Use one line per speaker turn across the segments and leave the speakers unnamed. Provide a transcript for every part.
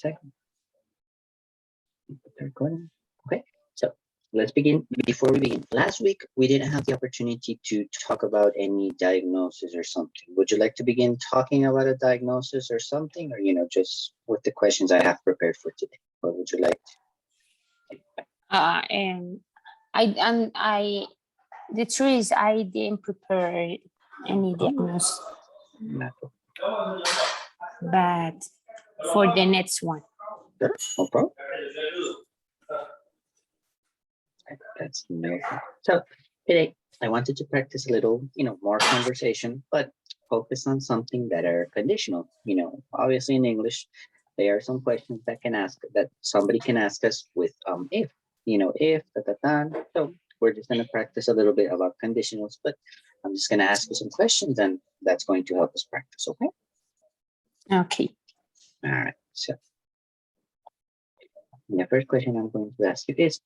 second. Recording. Okay, so let's begin. Before we begin, last week we didn't have the opportunity to talk about any diagnosis or something. Would you like to begin talking about a diagnosis or something, or just with the questions I have prepared for today? Or would you like to?
And the truth is I didn't prepare any diagnosis, but for the next one.
Sure, no problem. That's no problem. So today I wanted to practice a little, more conversation, but focus on something that are conditional. Obviously in English, there are some questions that somebody can ask us with if, if, da, da, da. So we're just going to practice a little bit about conditionals, but I'm just going to ask you some questions and that's going to help us practice. Okay.
Okay.
All right. So the first question I'm going to ask you is,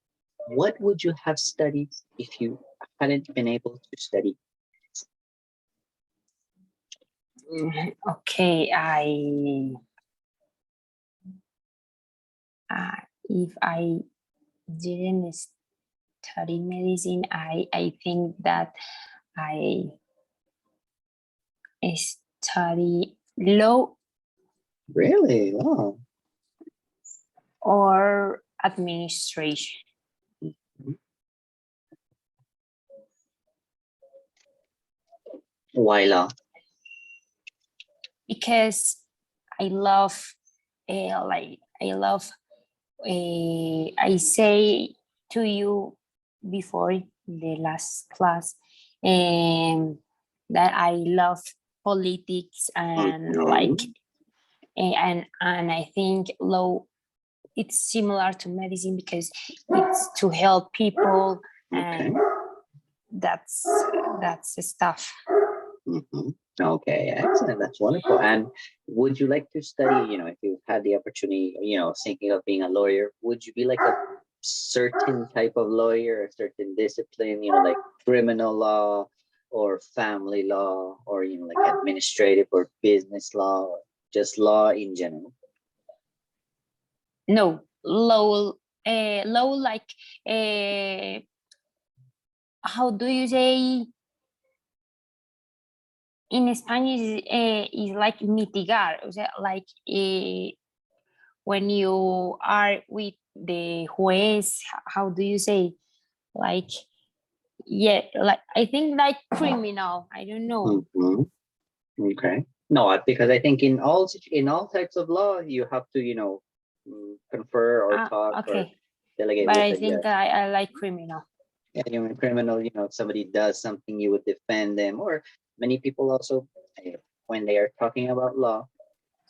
what would you have studied if you hadn't been able to study?
Okay, if I didn't study medicine, I think that I study law.
Really? Oh.
Or administration.
Why law?
Because I love, I say to you before the last class, that I love politics and and I think law, it's similar to medicine because it's to help people, and that's the stuff.
Okay, excellent. That's wonderful. And would you like to study, if you had the opportunity, thinking of being a lawyer, would you be like a certain type of lawyer, a certain discipline, like criminal law or family law, or, like administrative or business law, or just law in general?
No, law like, how do you say in Spanish? Is like mitigar, o sea, like when you are with the juez, how do you say, like, yeah, like I think like criminal, I don't know.
Okay. No, because I think in all types of law you have to confer or talk or delegate
but
with
I think I like criminal.
Yeah, in criminal, if somebody does something, you would defend them. Or many people also, when they are talking about law,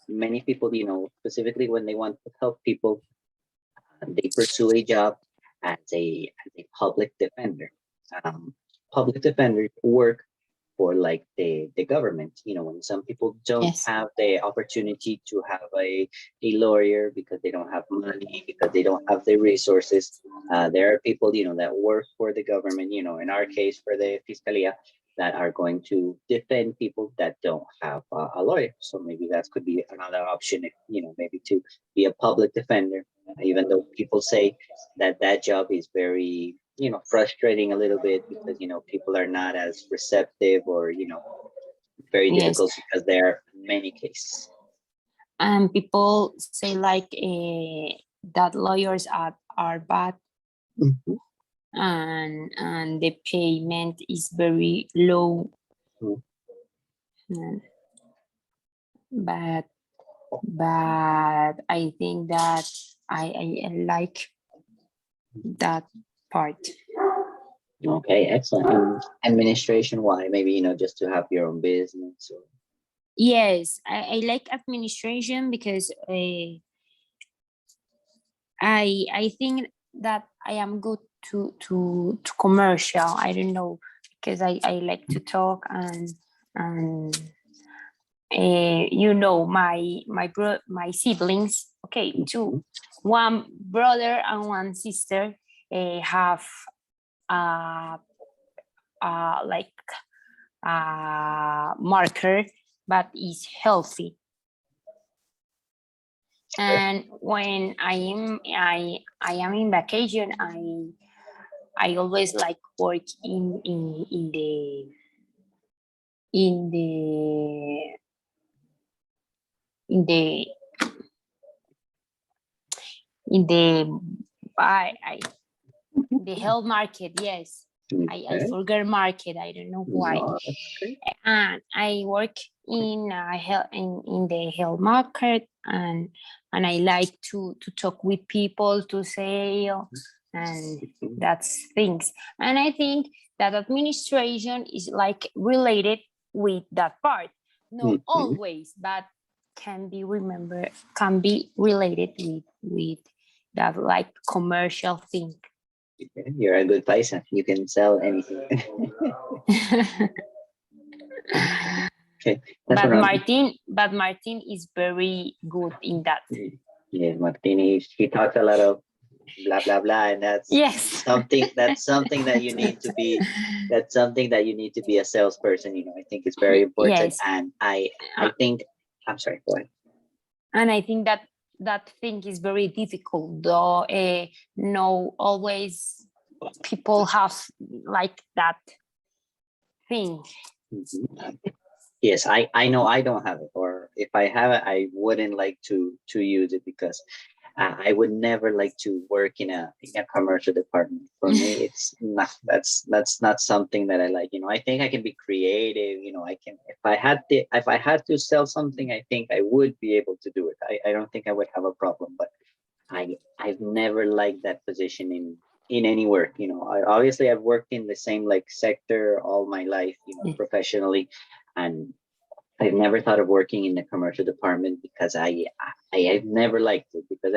many people, specifically when they want to help people, they pursue a job as a public defender. Public defenders work for like the government, when some people don't have the opportunity to have a lawyer because they don't have money, because they don't have the resources. There are people, that work for the government, in our case for the Fiscalia, that are going to defend people that don't have a lawyer. So maybe that could be another option, maybe to be a public defender, even though people say that job is very frustrating a little bit because people are not as receptive, or very difficult because there are many cases.
And people say like that lawyers are bad. And the payment is very low. But I think that I like that part.
Okay, excellent. Administration, why? Maybe just to have your own business. Or...
Yes, I like administration because I think that I am good to commercial. I don't know, because I like to talk and my siblings, okay, two, one brother and one sister, have like marker, but is healthy. And when I am in vacation, I always like work in the in the in the I the health market. Yes, I
Okay.
forgot market. I don't know why.
No, that's great.
And I work in health in the health market, and I like to talk with people, to sell, and
Mhm.
that's things. And I think that administration is like related with that part, not
Mhm.
always, but can be related with that like commercial thing.
Okay, you're a good paisa. You can sell anything. Okay, that's what I'm.
But Martin is very good in that.
Yeah, Martini. She talks a lot of blah blah blah, and that's
Yes.
something. That's something that you need to be. That's something that you need to be a salesperson. I think it's very important,
Yes.
and I
Uh,
think. I'm sorry. Go ahead.
and I think that that thing is very difficult, though. No, always people have like that thing.
Mhm. Yes, I know I don't have it, or if I have it, I wouldn't like to use it because I would never like to work in a commercial department. For me, it's not that's not something that I like. I think I can be creative. I can if I had to sell something, I think I would be able to do it. I don't think I would have a problem, but I've never liked that position in any work. Obviously I've worked in the same like sector all my life, professionally, and I've never thought of working in the commercial department because I've never liked it because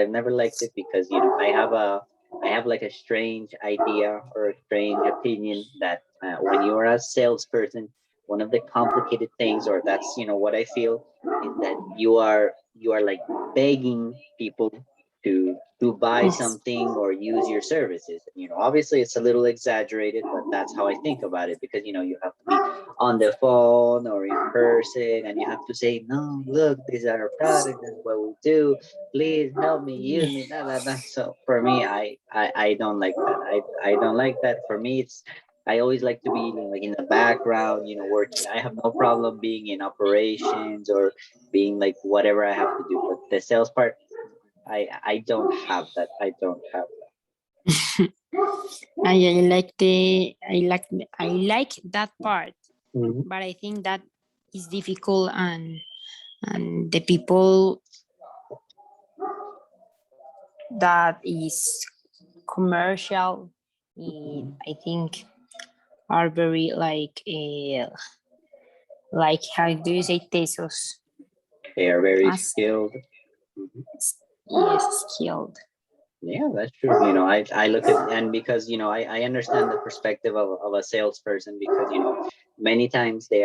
I have like a strange idea or a strange opinion that when you are a salesperson, one of the complicated things, or that's what I feel, is that you are like begging people to buy
Yes.
something or use your services. Obviously it's a little exaggerated, but that's how I think about it, because you have to be on the phone or in person, and you have to say, no, look, these are our products, this is what we do, please help me, use me, da, da, da. So for me, I don't like that. I don't like that. For me, I always like to be like in the background, working. I have no problem being in operations or being like whatever I have to do, but the sales part, I don't have that. I don't have
I like that part,
that. Mhm.
but I think that is difficult, and the people that is commercial, I think are very like how do you say tesos?
They are very
As
skilled. Mhm.
yes, skilled.
Yeah, that's true. I look at, and because I understand the perspective of a salesperson, because many times they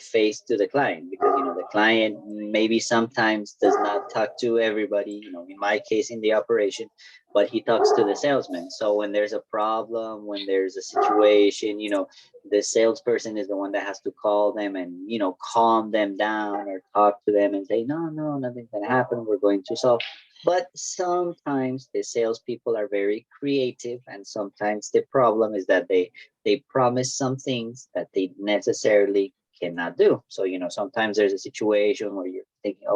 face to the client, because the client maybe sometimes does not talk to everybody, in my case in the operation, but he talks to the salesman. So when there's a problem, when there's a situation, the salesperson is the one that has to call them and calm them down or talk to them and say, no, no, nothing's gonna happen, we're going to solve. But sometimes the salespeople are very creative, and sometimes the problem is that they promise some things that they necessarily cannot do. So sometimes there's a situation where you're thinking,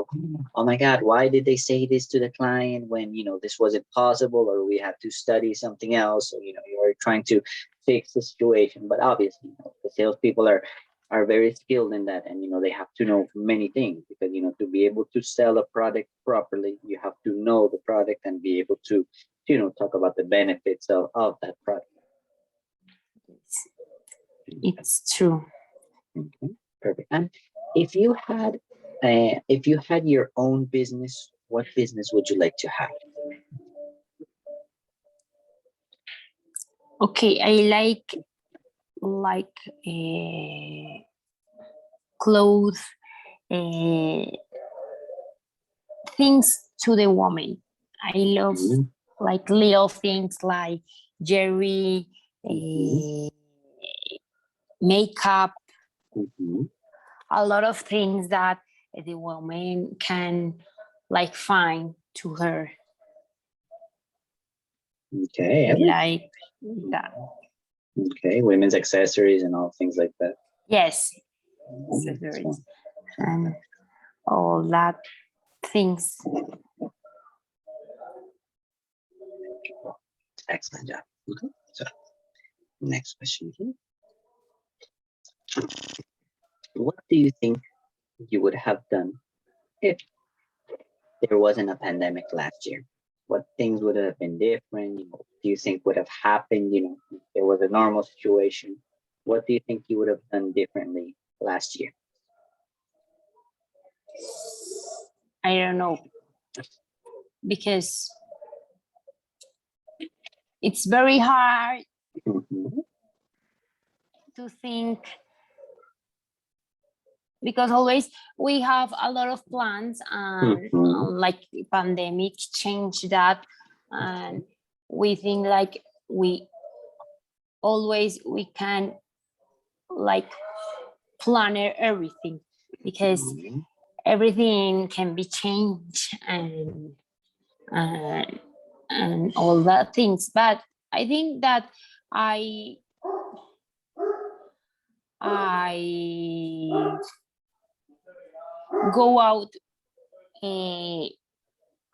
oh my God, why did they say this to the client when this wasn't possible, or we had to study something else, or you're trying to fix the situation. But obviously, the salespeople are very skilled in that, and they have to know many things, because to be able to sell a product properly, you have to know the product and be able to talk about the benefits of that product.
It's true.
Mhm. Perfect. And if you had your own business, what business would you like to have?
Okay, I like uh, clothes, uh, things to the woman. I love
Mhm.
like little things like jewelry,
Mhm.
makeup,
Mhm.
a lot of things that the woman can. like fine to her,
Okay.
like that.
Okay. Women's accessories and all things like that.
Yes, accessories and all that things.
Excellent job. Okay. So, next question here. What do you think you would have done if there wasn't a pandemic last year? What things would have been different? Do you think would have happened? If there was a normal situation, what do you think you would have done differently last year?
I don't know, because it's very hard
Mhm.
to think, because always we have a lot of plans, and
Mhm.
like the pandemic changed that, and we think like we can like plan everything, because
Mhm.
everything can be changed, and and all that things. But I think that I I go out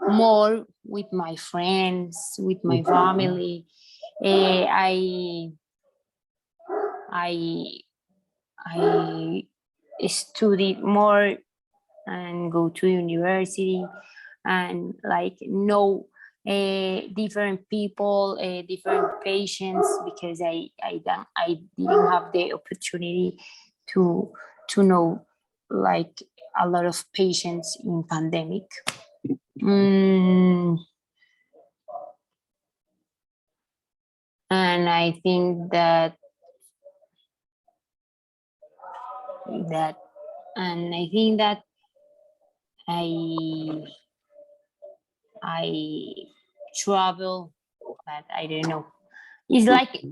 more with my friends, with my
Mhm.
family. I I I study more and go to university, and like know different people, different patients, because I didn't have the opportunity to know like a lot of patients in pandemic. Mm, and I think that and I think that I I travel, but I don't know. It's like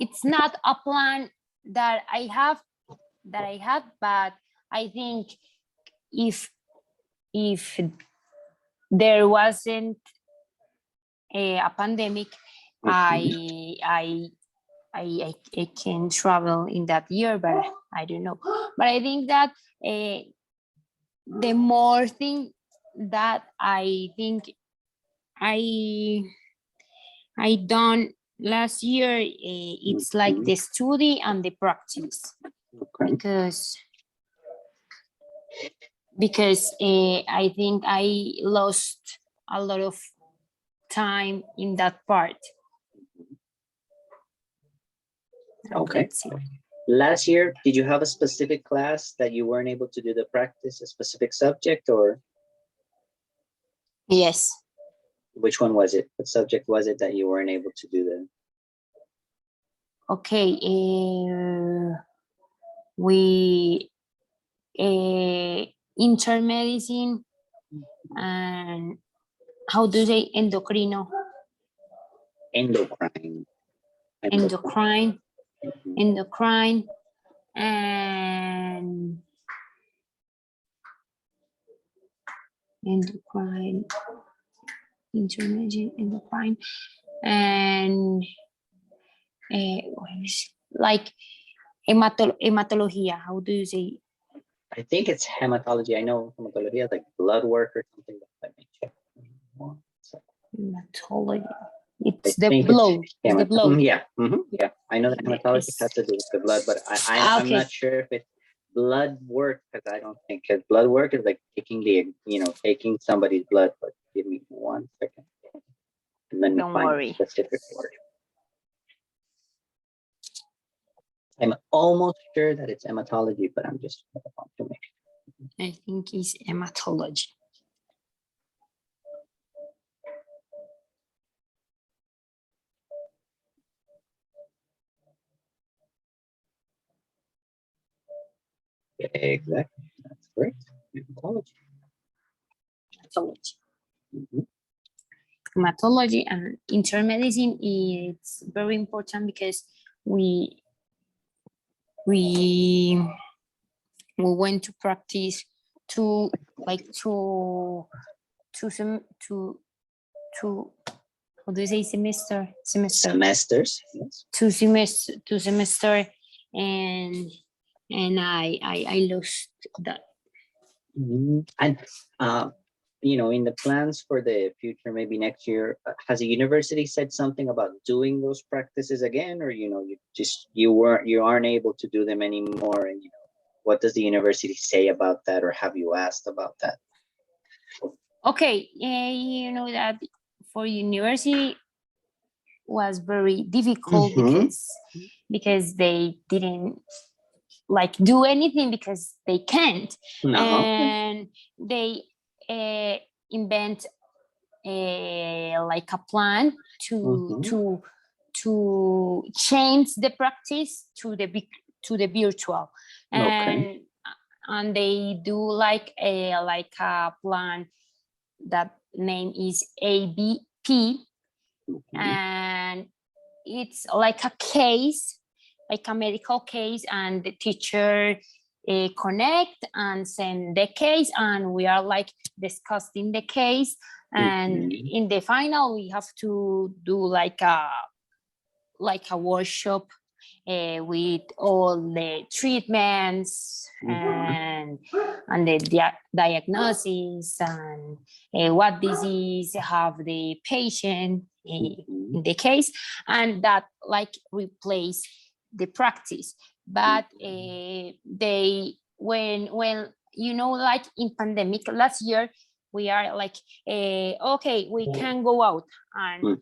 it's not a plan that I had, but I think if there wasn't a pandemic,
Mhm.
I can travel in that year, but I don't know. But I think that the more thing that I think I I done last year, it's like
Mhm.
the study and the practice,
Okay.
because I think I lost a lot of time in that part. And
Okay.
that's it.
Last year, did you have a specific class that you weren't able to do the practice, a specific subject, or
Yes.
which one was it? What subject was it that you weren't able to do the?
Okay. We intern medicine, and how do they endocrino
Endocrine.
endocrine
Mhm.
endocrine and endocrine intermediate endocrine, and like hematologia. How do you say
I think it's hematology. I know hematology is like blood work or something. Let me check. So
hematology?
I
It's the
think it's
blood. It's the blood.
Yeah. Yeah. I know that hematology has to do with the blood, but I'm
Okay.
not sure if it's blood work, because I don't think, because blood work is like taking somebody's blood. But give me 1 second, and let me
Don't
find a
worry.
specific word. I'm almost sure that it's hematology, but I'm just want to make
I think it's hematology.
sure. Exactly. That's correct. Hematology.
Hematology.
Mhm.
Hematology and internal medicine is very important, because we we we went to practice to like to some to how do you say semester
Semesters. Yes.
two semester, and I lost that.
And in the plans for the future, maybe next year, has the university said something about doing those practices again, or you aren't able to do them anymore? And what does the university say about that, or have you asked about that?
Okay, you know that for university was very difficult because they didn't like do anything because they can't, and they invent like a plan to change the practice to the virtual, and they do like a plan that name is ABP, and it's like a case, like a medical case, and the teacher connect and send the case, and we are like discussing the case, and in the final we have to do like a workshop with all the treatments and the diagnosis and what disease have the patient in the case, and that like replace the practice. But they when like in pandemic last year, we are like okay, we can go out, and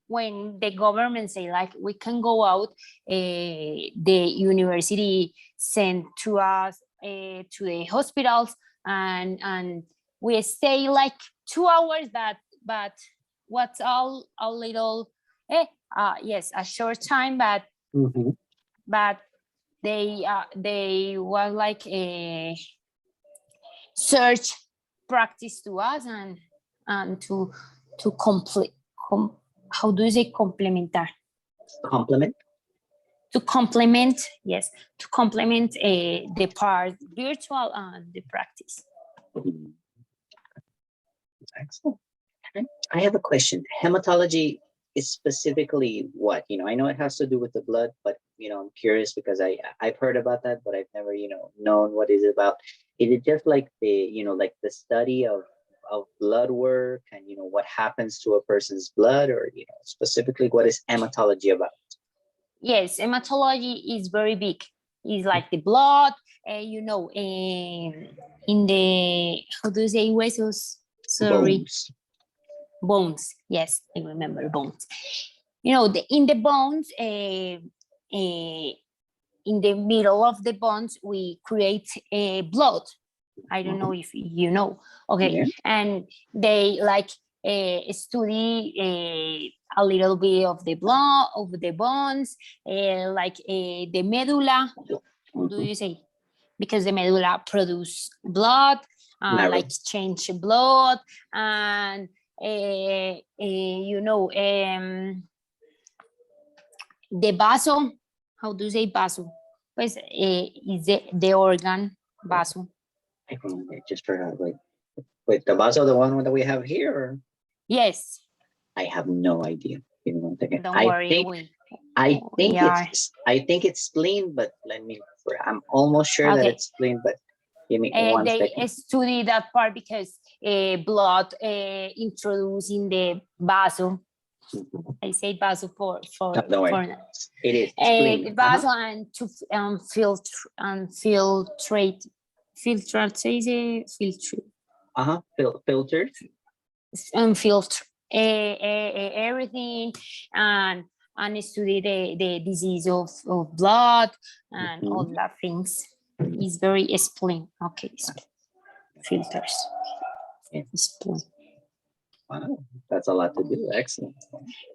when the government say like we can go out, the university sent to us to the hospitals, and we stay like 2 hours, but what's all a little yes, a short time, but they were like a search practice to us, and to complete how do you say complementar?
Complement?
To complement, yes, to complement the part virtual and the practice.
Excellent. I have a question. Hematology is specifically what? I know it has to do with the blood, but I'm curious because I've heard about that, but I've never known what is it about. Is it just like the like the study of blood work and what happens to a person's blood, or specifically what is hematology about?
Yes, hematology is very big. It's like the blood, in the how do you say huesos? Sorry, bones. Yes, I remember bones. In the bones, in the middle of the bones, we create blood. I don't know if you know. Okay, yeah. And they like study a little bit of the blood, of the bones, like the medulla. How do you say? Because the medulla produce blood, like change blood, and the vaso. How do you say vaso? Pues is the organ vaso.
I just forgot. Wait, the vaso, the one that we have here? Or?
Yes.
I have no idea. Give me one second.
Don't worry.
I think it's spleen, but I'm almost sure that it's spleen, but give me one second.
They study that part because blood introduced in the vaso. I say vaso for
it is spleen.
Vaso and to filtrate. Filtered, say filter.
Filtered.
And filter everything, and study the disease of blood and all that things. Is very spleen. Okay, filters. Spleen.
Wow, that's a lot to do. Excellent.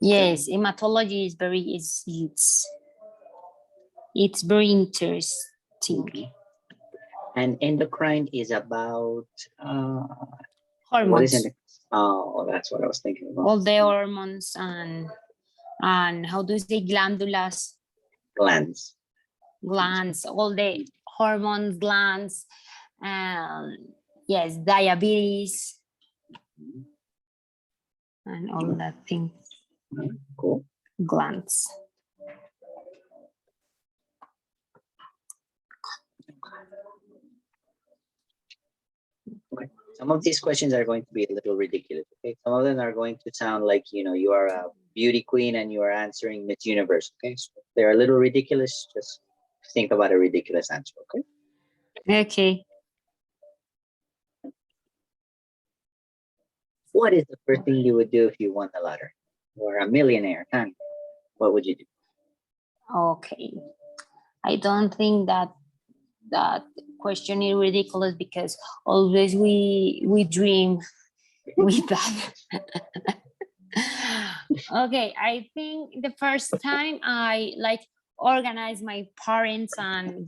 Yes, hematology is it's very interesting.
And endocrine is about
hormones.
What is it? Oh, that's what I was thinking about.
All the hormones and how do you say glands, all the hormones, glands, yes, diabetes and all that thing,
Cool.
glands.
Okay. Some of these questions are going to be a little ridiculous. Okay. Some of them are going to sound like, you are a beauty queen and you are answering Miss Universe. Okay. So they're a little ridiculous. Just think about a ridiculous answer. Okay.
Okay.
What is the first thing you would do if you won the lottery? Or a millionaire, Tanya? What would you do?
Okay. I don't think that question is ridiculous because always we dream with that. Okay, I think the first time I like organize my parents and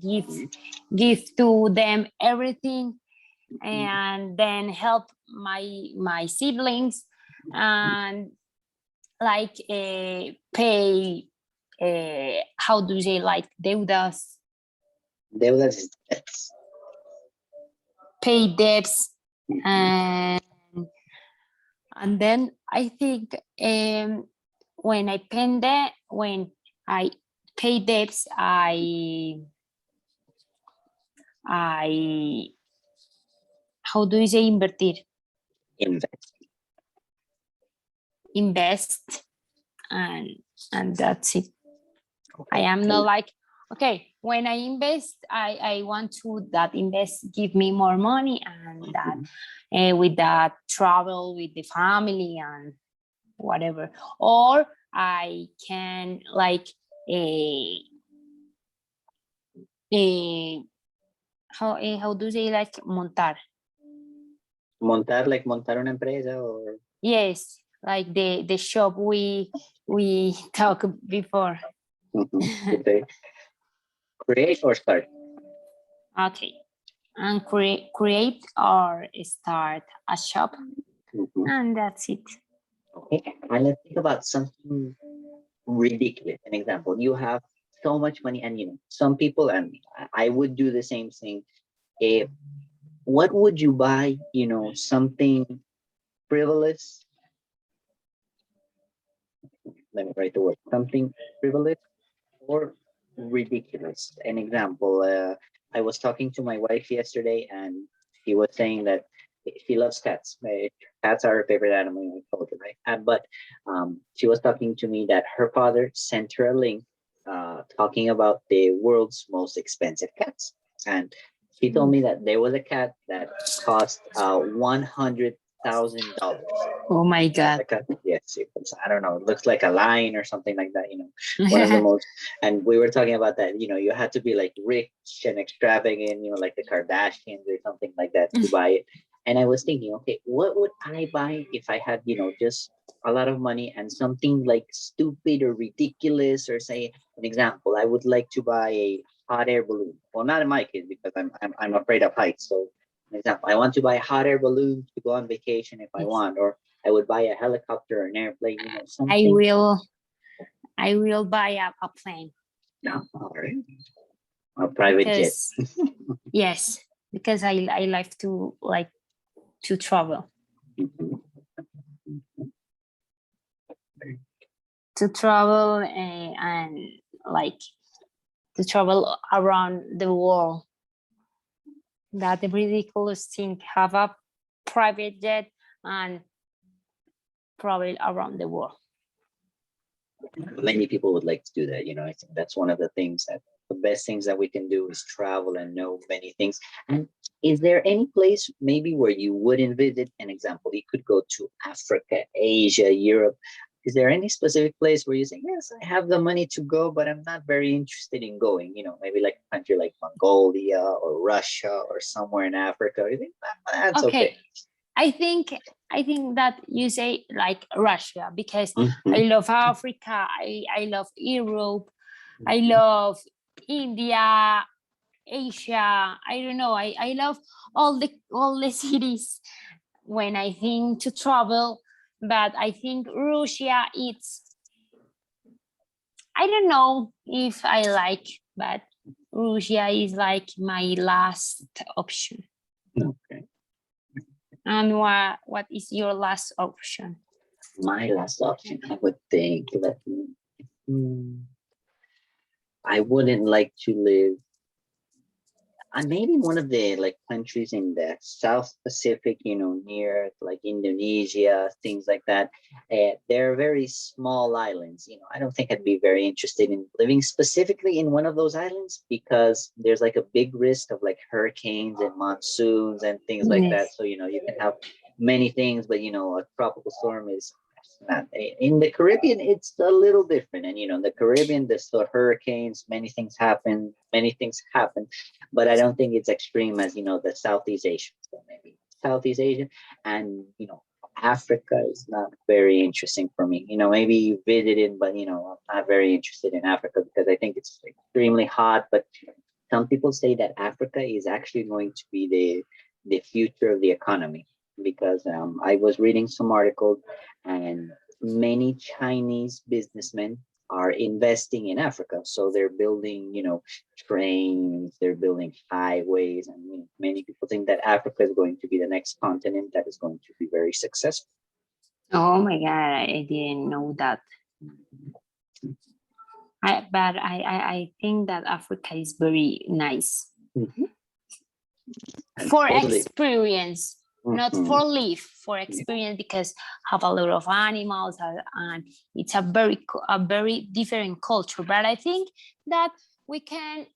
give to them everything, and then help my siblings and like pay how do you say, like deudas,
Deudas is debts.
pay debts, and then I think when when I pay debts, I how do you say invertir?
Invest.
Invest, and that's it. I
Okay.
am not like, okay, when I invest, I want to that invest give me more money, and that with that travel with the family and whatever. Or I can like how do you say, like montar?
Montar, like montar una empresa or
Yes, like the shop we talked before.
okay. Create or start?
Okay, and create or start a shop, and that's it.
Okay. And let's think about something ridiculous. An example, you have so much money and some people, and I would do the same thing. What would you buy, something frivolous? Let me write the word, something frivolous or ridiculous. An example, I was talking to my wife yesterday and she was saying that she loves cats. Cats are her favorite animal, I told her, right? But she was talking to me that her father sent her a link talking about the world's most expensive cats. And she told me that there was a cat that cost $100,000.
Oh my god.
Yes, I don't know. It looks like a lion or something like that. One of the most. And we were talking about that. You had to be like rich and extravagant. Like the Kardashians or something like that to buy it. And I was thinking, okay, what would I buy if I had, just a lot of money and something like stupid or ridiculous, or say an example, I would like to buy a hot air balloon. Well, not in my case because I'm afraid of heights. So, an example, I want to buy a hot air balloon to go on vacation if I want, or I would buy a helicopter or an airplane, something.
I will buy a plane.
No, all right. A private jet.
Yes, because I like to travel. To travel and like to travel around the world. That the ridiculous thing, have a private jet and travel around the world.
Many people would like to do that. I think that's one of the things that the best things that we can do is travel and know many things. And is there any place maybe where you wouldn't visit? An example, you could go to Africa, Asia, Europe. Is there any specific place where you say, yes, I have the money to go, but I'm not very interested in going? Maybe like a country like Mongolia or Russia or somewhere in Africa. You think that's okay.
I think that you say like Russia because I love Africa. I love Europe. I love India, Asia. I don't know. I love all the cities when I think to travel. But I think Russia, I don't know if I like, but Russia is like my last option.
Okay.
And what is your last option?
My last option, I would think that I wouldn't like to live. Maybe one of the like countries in the South Pacific, near like Indonesia, things like that. They're very small islands. I don't think I'd be very interested in living specifically in one of those islands because there's like a big risk of like hurricanes and monsoons and things like that.
Yes.
So, you can have many things, but a tropical storm is not in the Caribbean. It's a little different, and the Caribbean, there's the hurricanes, many things happen, but I don't think it's extreme as the Southeast Asian. So maybe Southeast Asian, and Africa is not very interesting for me. Maybe you visited, but I'm not very interested in Africa because I think it's extremely hot. But some people say that Africa is actually going to be the future of the economy because I was reading some articles and many Chinese businessmen are investing in Africa. So they're building, trains, they're building highways, and many people think that Africa is going to be the next continent that is going to be very successful.
Oh my God, I didn't know that. I think that Africa is very nice for experience, not for live, for experience, because have a lot of animals and it's a very different culture. But I think that we can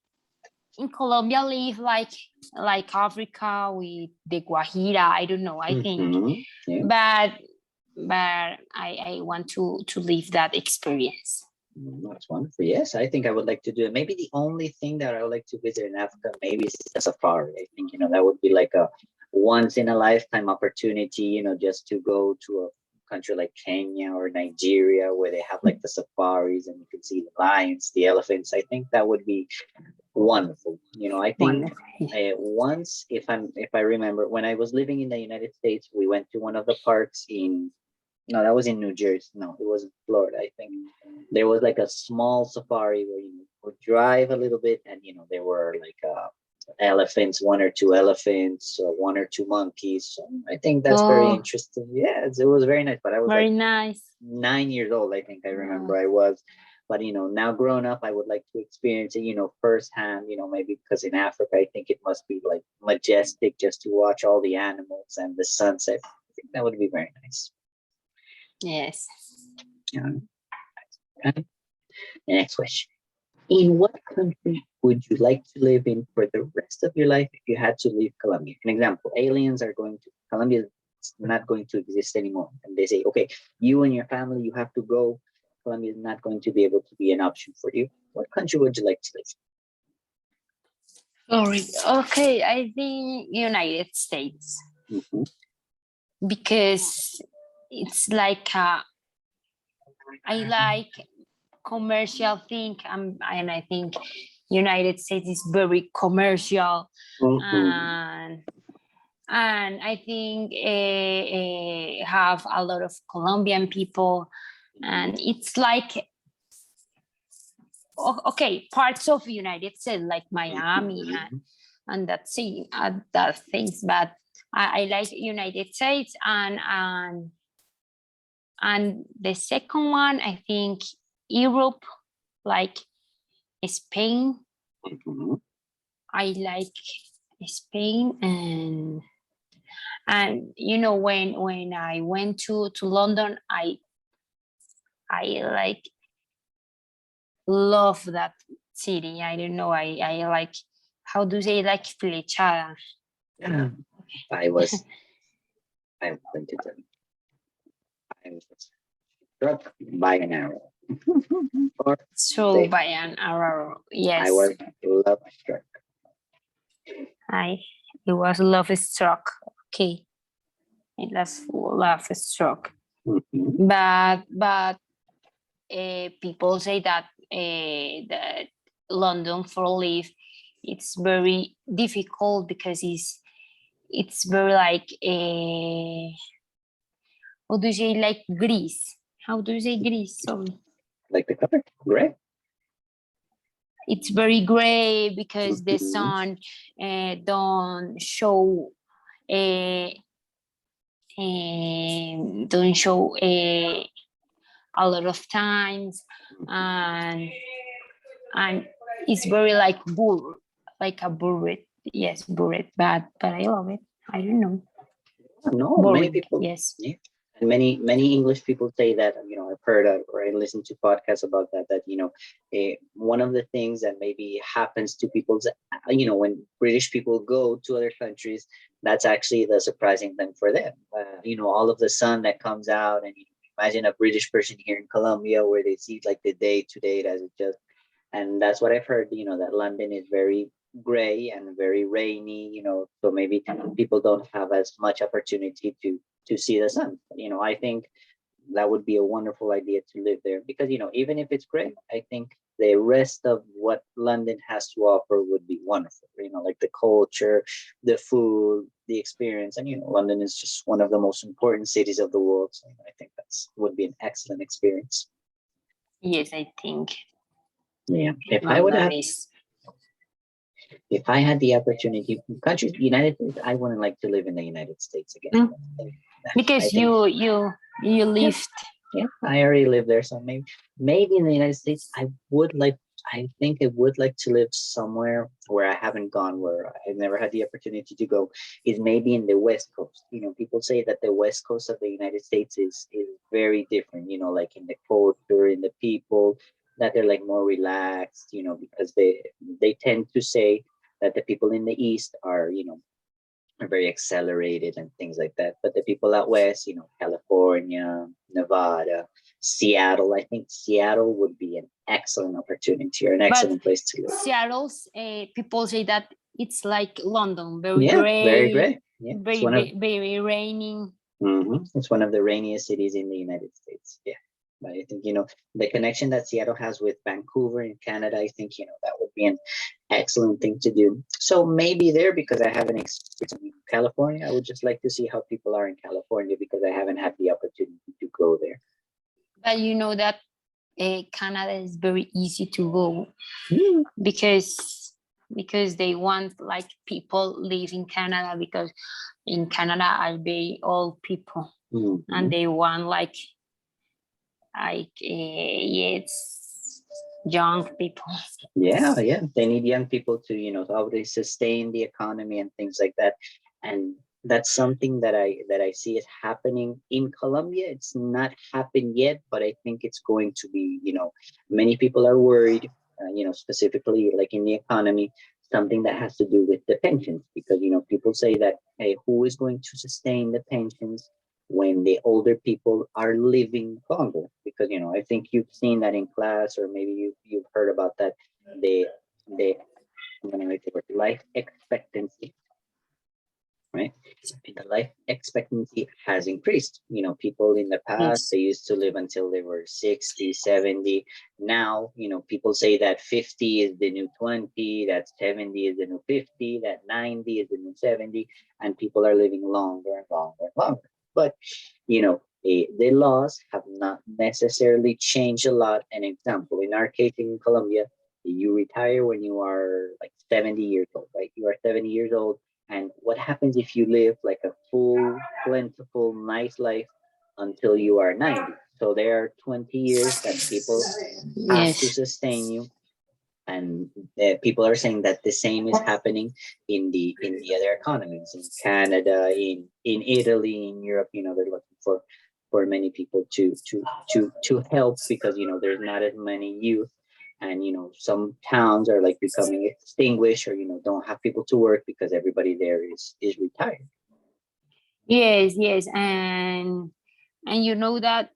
in Colombia live like Africa with the Guajira. I don't know. I think, but I want to live that experience.
That's wonderful. Yes, I think I would like to do it. Maybe the only thing that I would like to visit in Africa maybe is a safari. I think that would be like a once in a lifetime opportunity. Just to go to a country like Kenya or Nigeria where they have like the safaris and you can see the lions, the elephants. I think that would be wonderful. I think once, if I remember, when I was living in the United States, we went to one of the parks no, that was in New Jersey. No, it was in Florida, I think. There was like a small safari where you would drive a little bit and, there were like elephants, one or two elephants, or one or two monkeys. So I think that's very interesting. Yes, it was very nice. But I was
very nice.
9 years old, I think I remember I was. But, now grown up, I would like to experience it, firsthand, maybe because in Africa, I think it must be like majestic just to watch all the animals and the sunset. I think that would be very nice.
Yes.
Okay. The next question. In what country would you like to live in for the rest of your life if you had to leave Colombia? An example, Colombia is not going to exist anymore. And they say, okay, you and your family, you have to go. Colombia is not going to be able to be an option for you. What country would you like to live
in? Okay, I think United States. Because it's like I like commercial thing, and I think United States is very commercial, and I think have a lot of Colombian people, and it's like okay, parts of United States like Miami and that's it, that things, but I like United States and the second one, I think Europe, like Spain. I like Spain and when I went to London, I like love that city. I don't know. I like, how do they like flechada?
I was struck by an arrow.
By an arrow, yes.
I was love struck.
It was love struck. Okay, it was love struck. But people say that that London for live, it's very difficult because it's very like how do you say, like gris? How do you say gris? Sorry.
Like the color gray?
It's very gray because the sun don't show don't show a lot of times, and it's very like like a bullet. Yes, bullet, but I love it. I don't know.
No, many
Boring.
people.
Yes.
Yeah. And many English people say that, I've heard or I listened to podcasts about that, one of the things that maybe happens to people's, when British people go to other countries, that's actually the surprising thing for them. All of the sun that comes out, and imagine a British person here in Colombia where they see like the day to day as it just, and that's what I've heard, that London is very gray and very rainy, so maybe people don't have as much opportunity to see the sun. I think that would be a wonderful idea to live there because, even if it's gray, I think the rest of what London has to offer would be wonderful. Like the culture, the food, the experience, and London is just one of the most important cities of the world. So I think that's would be an excellent experience.
Yes, I think.
Yeah, if I would have,
London is.
if I had the opportunity, countries, United States, I wouldn't like to live in the United States again.
Because you lived.
Yeah, I already live there, so maybe in the United States, I think I would like to live somewhere where I haven't gone, where I've never had the opportunity to go, is maybe in the West Coast. People say that the West Coast of the United States is very different, like in the culture, in the people, that they're like more relaxed, because they tend to say that the people in the East are very accelerated and things like that. But the people out west, California, Nevada, Seattle, I think Seattle would be an excellent opportunity or an excellent place to live.
Seattle's people say that it's like London, very
Yeah,
gray,
very gray. Yeah,
very raining.
It's one of the rainiest cities in the United States. Yeah. But I think, the connection that Seattle has with Vancouver in Canada, I think, that would be an excellent thing to do. So maybe there, because I haven't experienced in California, I would just like to see how people are in California because I haven't had the opportunity to go there.
But you know that Canada is very easy to go because they want like people live in Canada, because in Canada are very old people and they want like it's young people.
Yeah, they need young people to obviously sustain the economy and things like that. And that's something that I see is happening in Colombia. It's not happened yet, but I think it's going to be. Many people are worried, specifically like in the economy, something that has to do with the pensions, because people say that, hey, who is going to sustain the pensions when the older people are living longer? Because I think you've seen that in class, or maybe you've heard about that, the I'm going to write the word life expectancy, right? The life expectancy has increased. People in the past, they used to live until they were 60, 70. Now, people say that 50 is the new 20, that 70 is the new 50, that 90 is the new 70, and people are living longer and longer and longer. But, the laws have not necessarily changed a lot. An example, in our case in Colombia, you retire when you are like 70 years old, right? You are 70 years old. And what happens if you live like a full, plentiful, nice life until you are 90? So there are 20 years that people have to sustain you. And people are saying that the same is happening in the other economies, in Canada, in Italy, in Europe. They're looking for many people to help, because there's not as many youth, and some towns are like becoming extinguished, or don't have people to work because everybody there is retired.
Yes, and that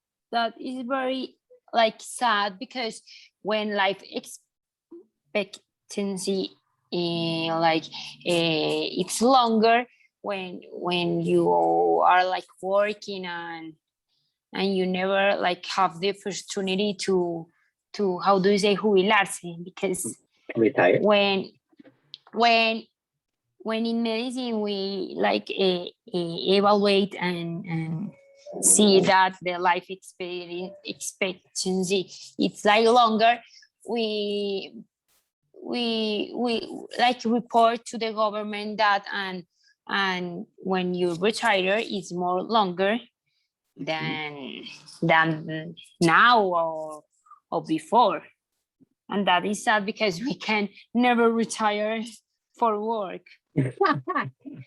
is very like sad, because when life expectancy it's longer, when you are like working and you never like have the opportunity to how do you say jubilarse, because
Retired.
when in medicine we like evaluate and see that the life expectancy it's like longer, we like report to the government that, and and when you retire, it's more longer than now or before. And that is sad because we can never retire for work.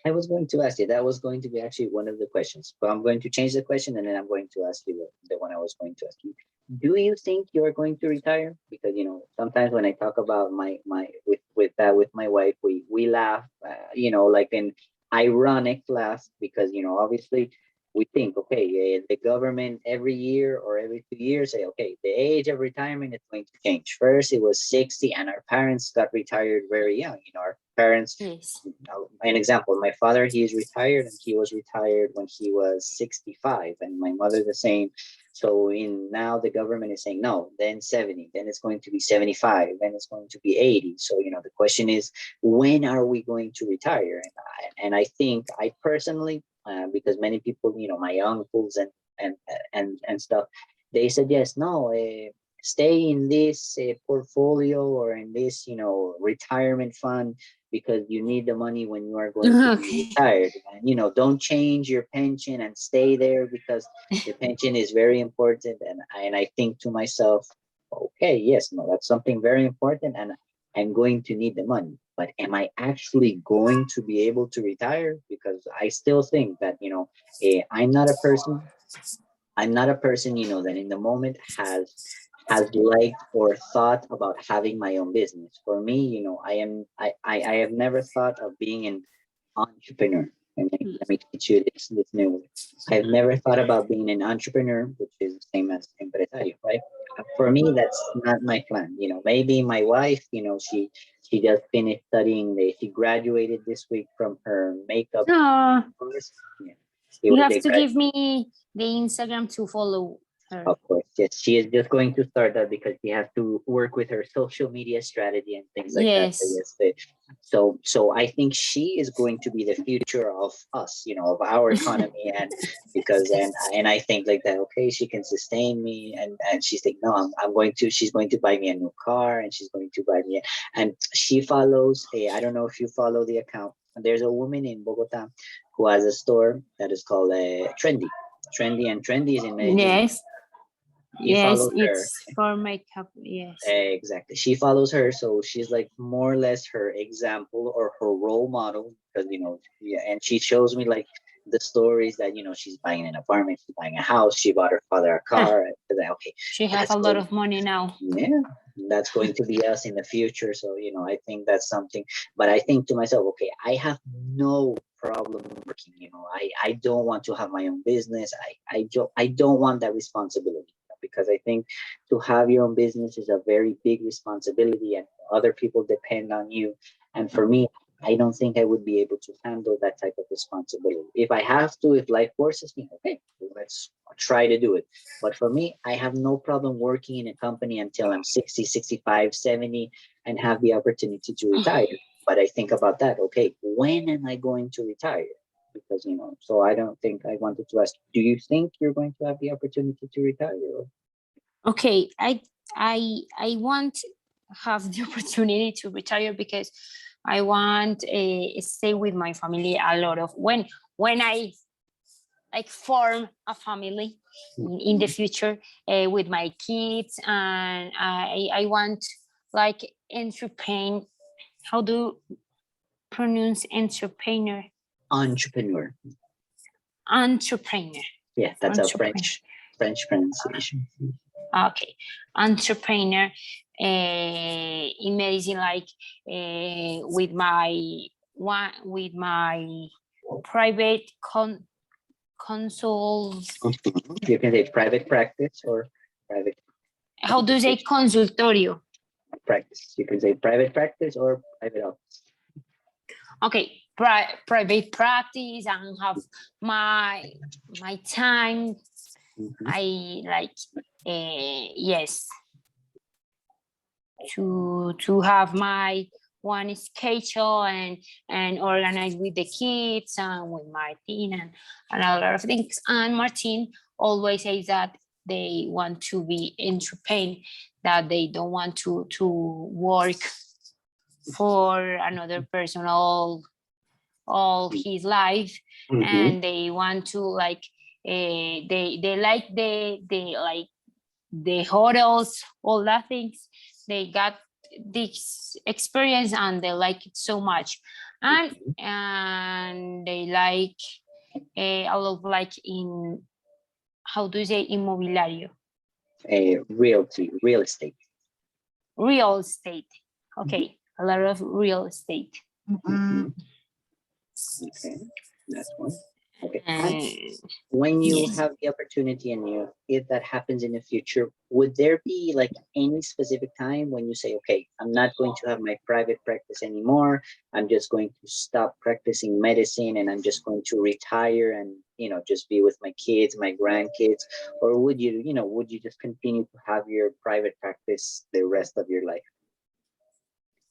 I was going to ask you, that was going to be actually one of the questions, but I'm going to change the question and then I'm going to ask you the one I was going to ask you. Do you think you're going to retire? Because sometimes when I talk about with my wife, we laugh, like an ironic laugh, because obviously we think, okay, the government every year or every 2 years say, okay, the age of retirement is going to change. First, it was 60, and our parents got retired very young. Our parents,
Yes.
an example, my father, he is retired, and he was retired when he was 65, and my mother the same. So now the government is saying, no, then 70, then it's going to be 75, then it's going to be 80. So, the question is, when are we going to retire? And I think, I personally, because many people, my uncles and stuff, they suggest, no, stay in this portfolio or in this, retirement fund, because you need the money when you are going to be retired. And, don't change your pension and stay there, because the pension is very important. And I think to myself, okay, yes, no, that's something very important, and I'm going to need the money. But am I actually going to be able to retire? Because I still think that, I'm not a person, that in the moment has liked or thought about having my own business. For me, I have never thought of being an entrepreneur. And let me teach you this new word. I've never thought about being an entrepreneur, which is the same as empresario, right? For me, that's not my plan. Maybe my wife, she just finished studying. She graduated this week from her makeup
No,
course. Yeah.
you have to give me the Instagram to follow her.
Of course, yes. She is just going to start that because she has to work with her social media strategy and things like that. So I think she is going to be the future of us, of our economy, and I think like that. Okay, she can sustain me, and she's like, no, she's going to buy me a new car, and she's going to buy me, and she follows. I don't know if you follow the account. There's a woman in Bogota who has a store that is called Trendy. Trendy is in Medellin.
Yes, it's for makeup. Yes,
exactly. She follows her, so she's like more or less her example or her role model, because and she shows me like the stories that she's buying an apartment, she's buying a house, she bought her father a car. Okay,
she has a lot of money now.
Yeah, that's going to be us in the future. So I think that's something. But I think to myself, okay, I have no problem working. I don't want to have my own business. I don't want that responsibility, because I think to have your own business is a very big responsibility, and other people depend on you. And for me, I don't think I would be able to handle that type of responsibility. If I have to, if life forces me, okay, let's try to do it. But for me, I have no problem working in a company until I'm 60, 65, 70, and have the opportunity to retire. But I think about that, okay, when am I going to retire? Because, so I don't think, I wanted to ask, do you think you're going to have the opportunity to retire?
Okay, I want to have the opportunity to retire, because I want to stay with my family a lot of when I like form a family in the future with my kids, and I want like entrepreneur. How do you pronounce entrepreneur?
Entrepreneur.
Entrepreneur.
Yeah, that's a French pronunciation.
Okay, entrepreneur. Imagine like with my private consults.
You can say private practice or private.
How do you say consultorio?
Practice. You can say private practice or private office.
Okay, private practice, and have my time. I like yes, to have my one schedule and organize with the kids and with Martin and a lot of things. And Martin always says that they want to be entrepreneur, that they don't want to work for another person all all his life,
Mhm.
and they want to like they like the like the hotels, all that things. They got this experience and they like it so much, and they like a lot of like in, how do you say, inmobiliario,
Real estate.
real estate. Okay, a lot of real estate.
Mhm. Okay, that's one. Okay.
And
When you
yes.
have the opportunity and if that happens in the future, would there be like any specific time when you say, okay, I'm not going to have my private practice anymore, I'm just going to stop practicing medicine and I'm just going to retire and just be with my kids, my grandkids? Or would you just continue to have your private practice the rest of your life?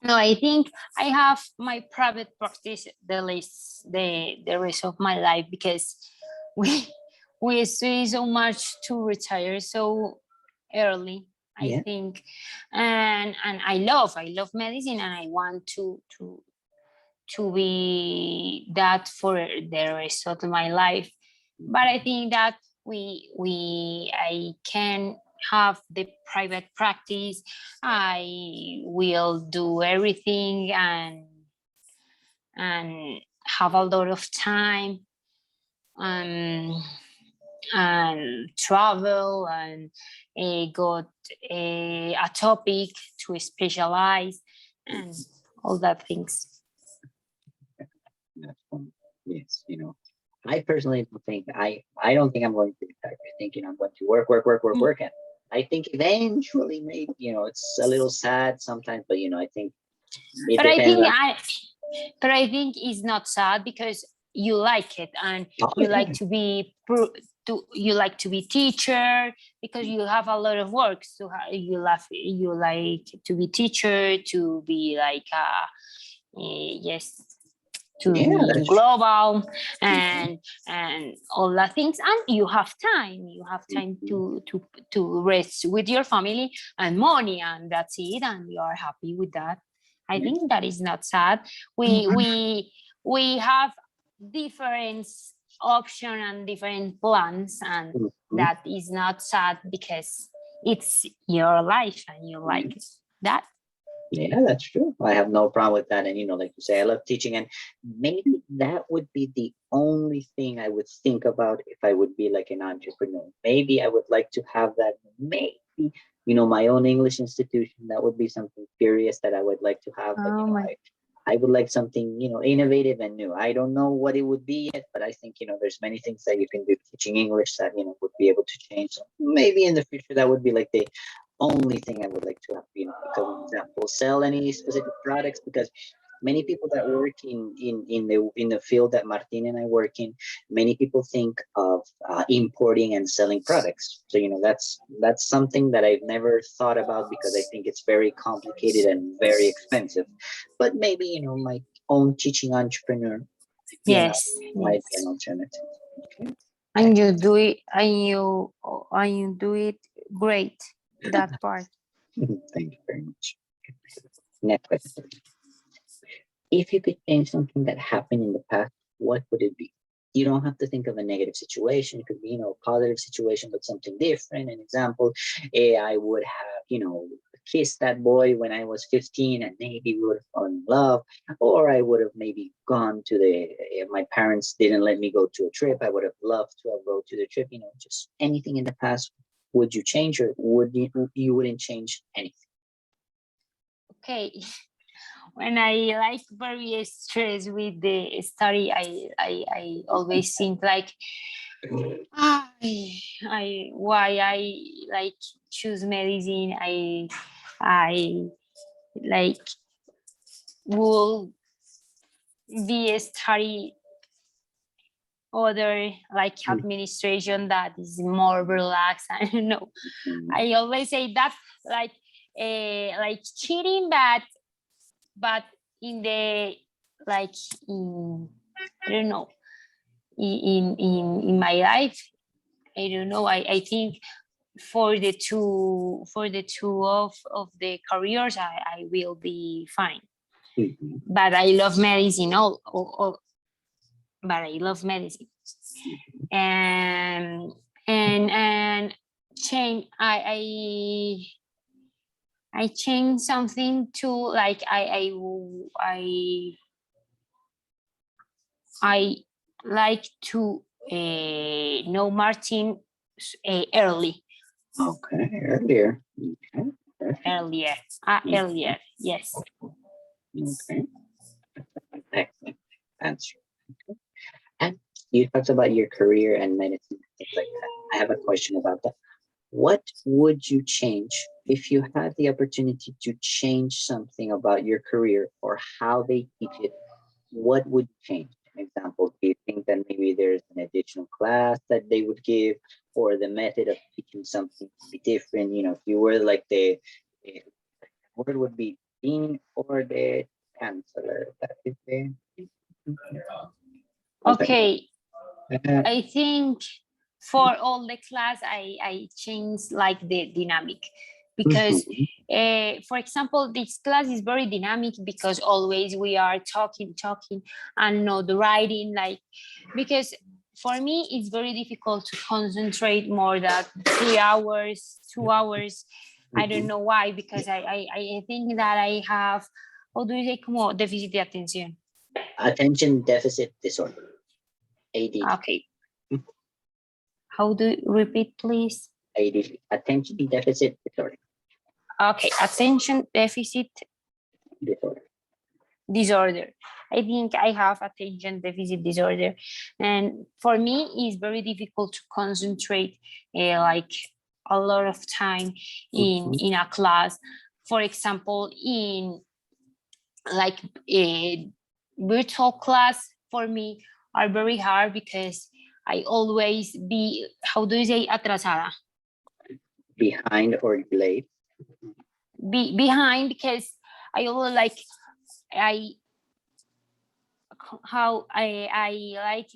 No, I think I have my private practice the rest of my life, because we we study so much to retire so early, I
Yeah.
think. And I love medicine, and I want to be that for the rest of my life. But I think that I can have the private practice. I will do everything and have a lot of time, um, and travel and got a topic to specialize and all that things.
That's one. Yes, I personally don't think I don't think I'm going to retire. I think I'm going to work, work, work, work,
Mm.
work, and I think eventually maybe it's a little sad sometimes, but I think it
But I
depends
think
on.
it's not sad, because you like it, and
Oh,
you
yeah.
like to be you like to be teacher, because you have a lot of work. So you like to be teacher, to be like yes, to
Yeah,
be
that's true.
global,
Mhm,
and all that things. And you have time
mhm,
to rest with your family and money, and that's it, and you are happy with that. I
yeah,
think that is not sad. We have different option and different plans, and
mhm,
that is not sad, because it's your life and you
mhm.
like that.
Yeah, that's true. I have no problem with that. And like you say, I love teaching, and maybe that would be the only thing I would think about if I would be like an entrepreneur. Maybe I would like to have that. Maybe my own English institution. That would be something curious that I would like to have. But
Oh my.
I would like something innovative and new. I don't know what it would be yet, but I think there's many things that you can do teaching English that would be able to change. So maybe in the future that would be like the only thing I would like to have, because, for example, sell any specific products, because many people that work in the field that Martin and I work in, many people think of importing and selling products. So that's something that I've never thought about, because I think it's very complicated and very expensive. But maybe my own teaching entrepreneur,
Yes,
might be
yes.
an alternative. Okay.
And you do it, and you do it great, that part.
Thank you very much. Next question. If you could change something that happened in the past, what would it be? You don't have to think of a negative situation. It could be, a positive situation, but something different. An example, I would have, kissed that boy when I was 15 and maybe we would have fallen in love. Or I would have maybe gone to if my parents didn't let me go to a trip, I would have loved to have go to the trip, just anything in the past. Would you change, or you wouldn't change anything?
Okay. When I like very stressed with the study, I always think like, why I like choose medicine. I like will be study other like administration that is more relaxed. I don't know.
Mhm.
I always say that like cheating, but in the like in, I don't know, in my life, I don't know. I think for the two of the careers, I will be fine.
Mhm.
But I love medicine. All but I love medicine. And change I changed something to like I like to know Martin early
Okay, earlier. Okay, perfect.
earlier earlier, yes.
Okay, excellent answer. And you talked about your career and medicine, things like that. I have a question about that. What would you change if you had the opportunity to change something about your career or how they teach it? What would you change? An example, do you think that maybe there's an additional class that they would give, or the method of teaching something would be different? You know, if you were like the word would be dean or the chancellor. That is the
Okay,
uh,
I think for all the class, I changed like the dynamic because,
mhm,
for example, this class is very dynamic because always we are talking, and not writing. Like, because for me, it's very difficult to concentrate more than 3 hours, 2 hours. I don't
mhm.
know why, because I think that I have, how do you say, como déficit de atención.
Attention deficit disorder, ADD.
Okay, how do you repeat, please?
ADD, attention deficit disorder.
Okay, attention deficit
Disorder.
disorder. I think I have attention deficit disorder, and for me, it's very difficult to concentrate like a lot of time
Mhm,
in a class. For example, in like a virtual class, for me are very hard because I always be, how do you say, atrasada,
behind or delayed.
be behind, because I always like I how I like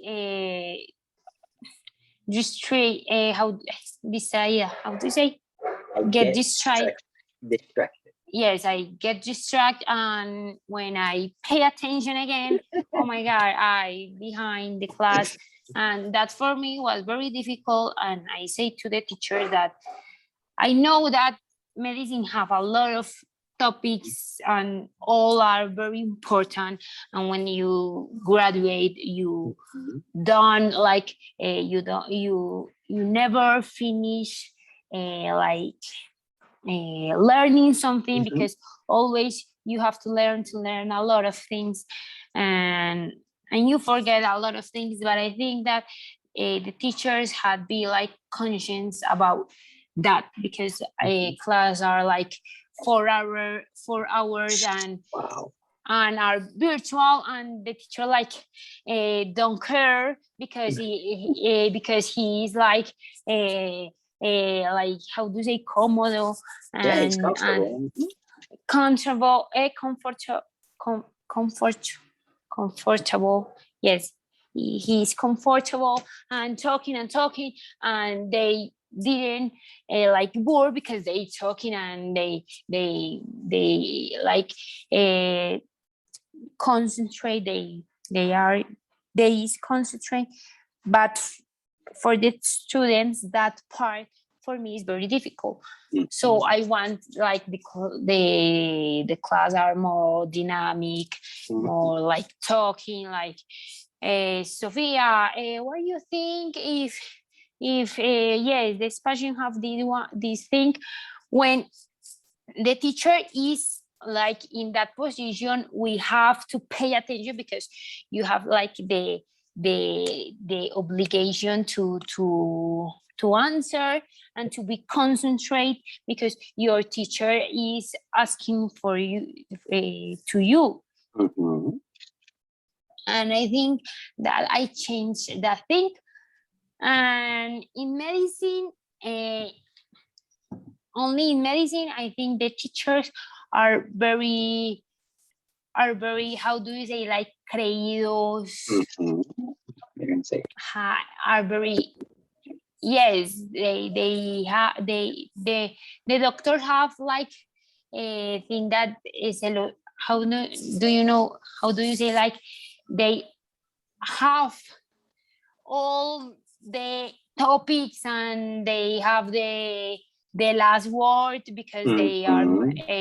distract, how this how to say,
I
get
get
distracted.
distracted.
Yes, I get distracted, and when I pay attention again, oh my god, I behind the class, and that for me was very difficult. And I say to the teacher that I know that medicine have a lot of topics and all are very important, and when you graduate you
Mhm,
don't like you don't you never finish like learning something,
mhm,
because always you have to learn a lot of things, and you forget a lot of things. But I think that the teachers had be like conscious about that, because
mhm.
class are like 4 hours
Wow.
and are virtual, and the teacher like don't care, because because he's like, how do you say, cómodo,
Yeah, it's
and
comfortable. Mhm.
comfortable, comfort, comfortable. Yes, he's comfortable and talking, and they didn't like bored, because they talking, and they like uh, concentrate. They concentrate, but for the students that part for me is very difficult. So
Mhm,
I want like the class are more dynamic,
mhm.
more like talking, like Sophia, what do you think if yes, this passion have this thing, when the teacher is like in that position, we have to pay attention, because you have like the obligation to answer and to be concentrate, because your teacher is asking for you to you.
Mhm.
And I think that I changed that thing. And in medicine, uh, only in medicine, I think the teachers are very, how do you say, like creídos,
Mhm. You're gonna say
are very, yes, they have the doctor have like a thing that is a how do you know, how do you say, like they have all the topics and they have the last word because they are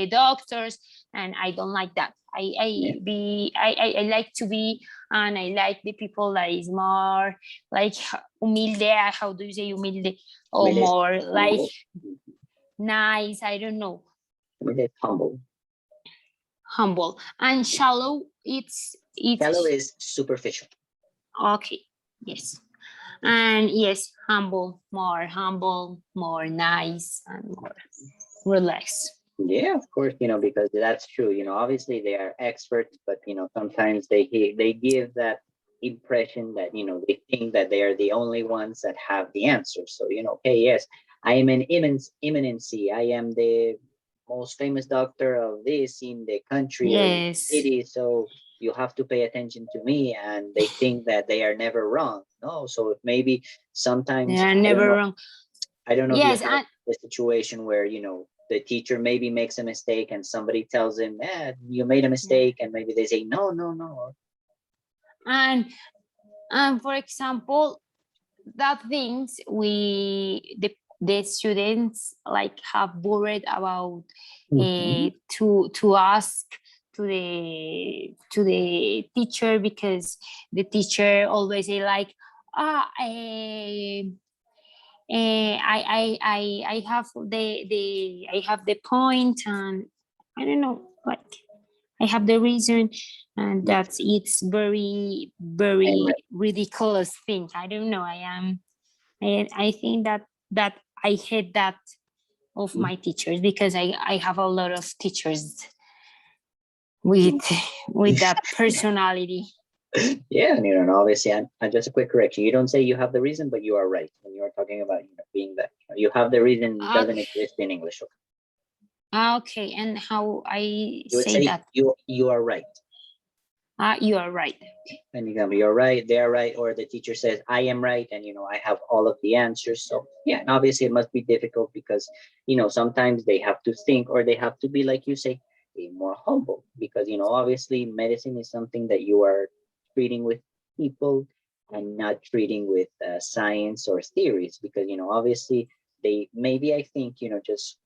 doctors, and I don't like that. I like to be, and I like the people that is more like humilde. How do you say humilde? Or
Humilde is
more like
humble.
nice. I don't know.
Humilde is humble.
Humble and shallow. It's
Shallow is superficial.
okay. Yes. And yes, humble, more nice, and more relaxed.
Yeah, of course, because that's true. Obviously they are experts, but sometimes they give that impression that they think that they are the only ones that have the answers. So okay, yes, I am an eminency. I am the most famous doctor of this in the country or in the
Yes,
city. So you have to pay attention to me, and they think that they are never wrong. No, so maybe
they
sometimes
are
I don't
never
know.
wrong.
I don't know if you
Yes,
have
and
the situation where, the teacher maybe makes a mistake and somebody tells him, you made a mistake. And maybe they say, no, no, no.
and for example, that things the students like have worried about to ask to the teacher, because the teacher always say like I have I have the point, and I don't know, like I have the reason, and that's it's
I'm
very
right.
ridiculous thing. I don't know. I think that I hate that of
Mhm.
my teachers, because I have a lot of teachers with with that personality.
Yeah, and obviously, and just a quick correction. You don't say you have the reason, but you are right. When you are talking about being that, you have the reason doesn't exist in English. Okay?
Okay, and how I
You would
say
say
that?
you are right.
You are right.
And you're right, they're right, or the teacher says I am right, and I have all of the answers. So yeah, and obviously it must be difficult because sometimes they have to think, or they have to be, like you say, more humble, because obviously medicine is something that you are treating with people and not treating with science or theories, because obviously they maybe, I think, just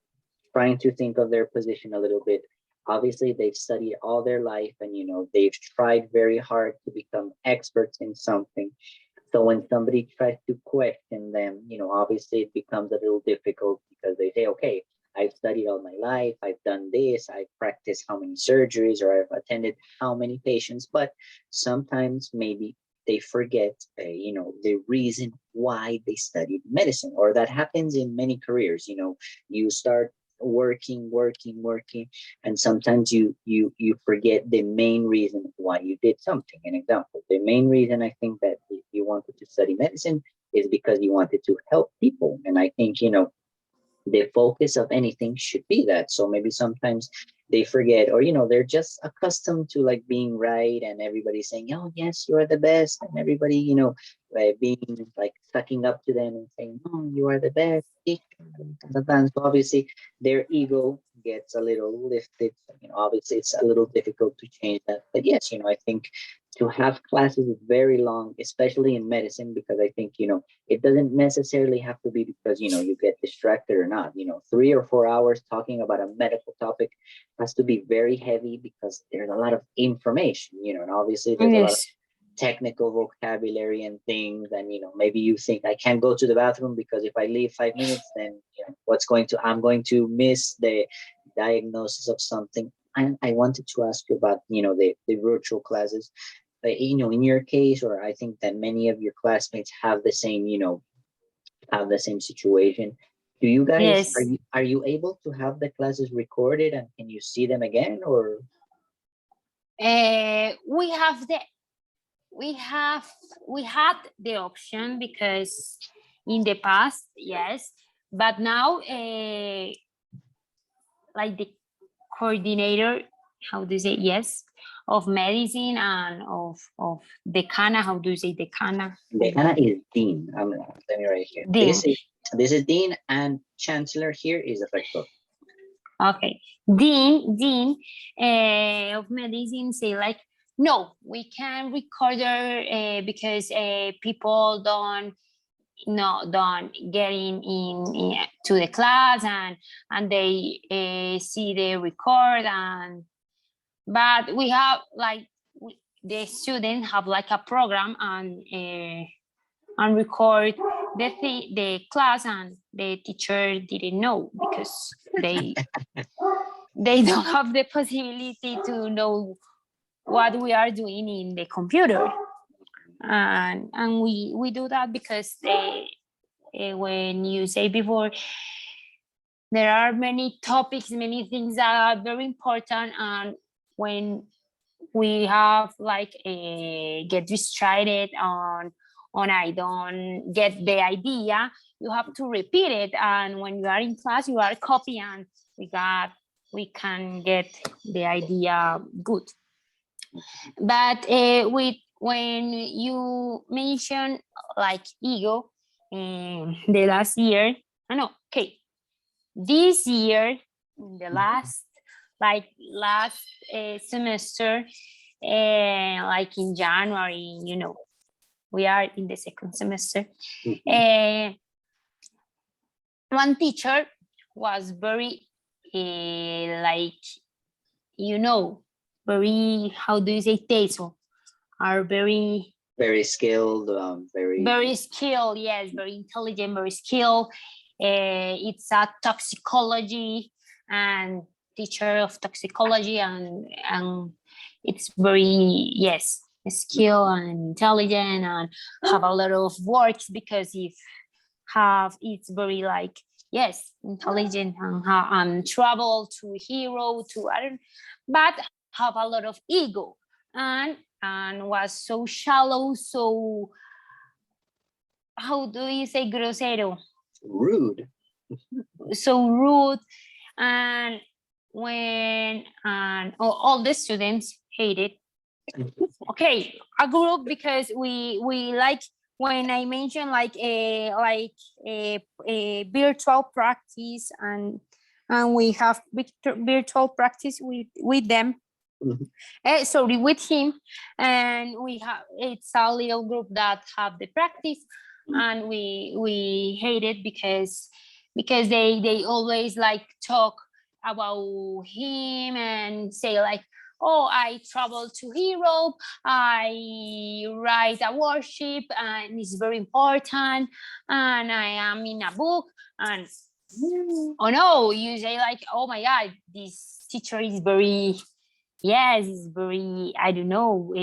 trying to think of their position a little bit. Obviously, they've studied all their life, and they've tried very hard to become experts in something. So when somebody tries to question them, obviously it becomes a little difficult, because they say, okay, I've studied all my life, I've done this, I've practiced how many surgeries, or I've attended how many patients, but sometimes maybe they forget, the reason why they studied medicine. Or that happens in many careers. You start working, and sometimes you forget the main reason why you did something. An example, the main reason I think that if you wanted to study medicine is because you wanted to help people. And I think the focus of anything should be that. So maybe sometimes they forget, or they're just accustomed to like being right, and everybody saying, oh yes, you are the best, and everybody being like sucking up to them and saying, oh, you are the best teacher. So obviously their ego gets a little lifted. So, obviously it's a little difficult to change that. But yes, I think to have classes is very long, especially in medicine, because I think it doesn't necessarily have to be because you get distracted or not. 3 or 4 hours talking about a medical topic has to be very heavy, because there's a lot of information, and obviously there's a lot of
Yes.
technical vocabulary and things. And maybe you think I can't go to the bathroom because if I leave 5 minutes, then I'm going to miss the diagnosis of something. And I wanted to ask you about the virtual classes. In your case, or I think that many of your classmates have the same, have the same situation. Do you guys, are
Yes.
you able to have the classes recorded, and can you see them again? Or
We have the we have we had the option, because in the past, yes, but now like the coordinator, how do you say, yes, of medicine and of decana, how do you say decana?
the Anna is Dean. Let me right here.
Dean.
This is Dean, and Chancellor here is the rector.
Okay. Dean of medicine say like no, we can record because people don't get in to the class, and they see the record, but we have like the students have like a program and record the class, and the teacher didn't know because they don't have the possibility to know what we are doing in the computer, and we do that because when you say before, there are many topics, many things that are very important, and when we have like get distracted on I don't get the idea, you have to repeat it, and when you are in class you are copying, and we can get the idea good. But when you mention like ego, the last year, I know, okay, this year, the last semester, like in January, we are in the second semester. One teacher was very like, very, how do you say, teso, are very
skilled,
very skilled, yes, very intelligent, very skilled. It's a toxicology and teacher of toxicology, and it's very, yes, skilled and intelligent, and have a lot of works because it's very like, yes, intelligent, and travel to hero to other, but have a lot of ego, and was so shallow, so, how do you say, grosero,
rude,
so rude, and when all the students hate it. Okay, a group, because we like, when I mentioned like a virtual practice, and we have virtual practice with them. Sorry, with him, and it's a little group that have the practice, and we hate it because they always like talk about him and say like, oh, I travel to Europe, I write a worship, and it's very important, and I am in a book, and oh no, you say like, oh my God, this teacher is very, yes, it's very, I don't know,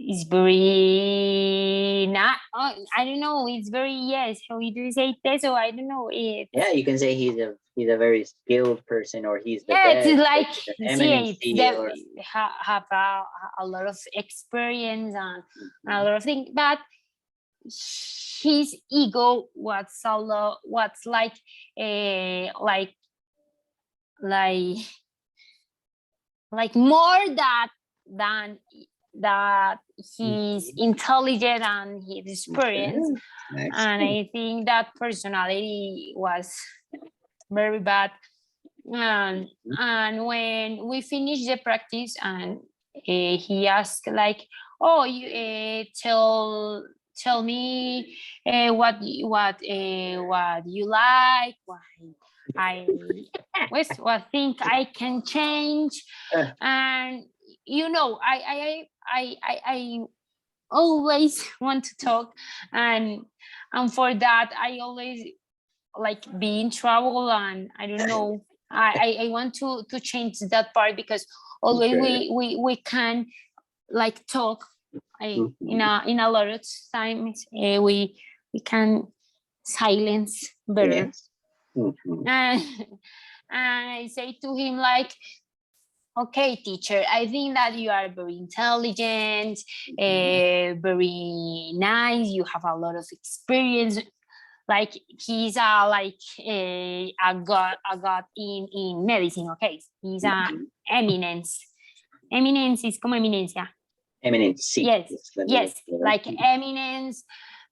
it's very not, I don't know, it's very, yes, how do you say teso, I don't know,
yeah, you can say he's a very skilled person, or he's the
yeah,
best,
it's like,
eminency, or
have a lot of experience and a lot of things, but his ego was a lot, what's like more than that he's intelligent and his experience.
Nice.
And I think that personality was very bad. And when we finished the practice, and he asked like, oh, you tell me what you like, what thing I can change. And I always want to talk, and for that I always like be in trouble, and I don't know, I want to change that part, because always we can like talk. In a lot of times we can silence better.
Yes.
And I say to him like, okay, teacher, I think that you are very intelligent, very nice, you have a lot of experience. Like he's a god in medicine, okay? He's a eminence. Eminence is como eminencia.
Eminence.
Yes, like eminence.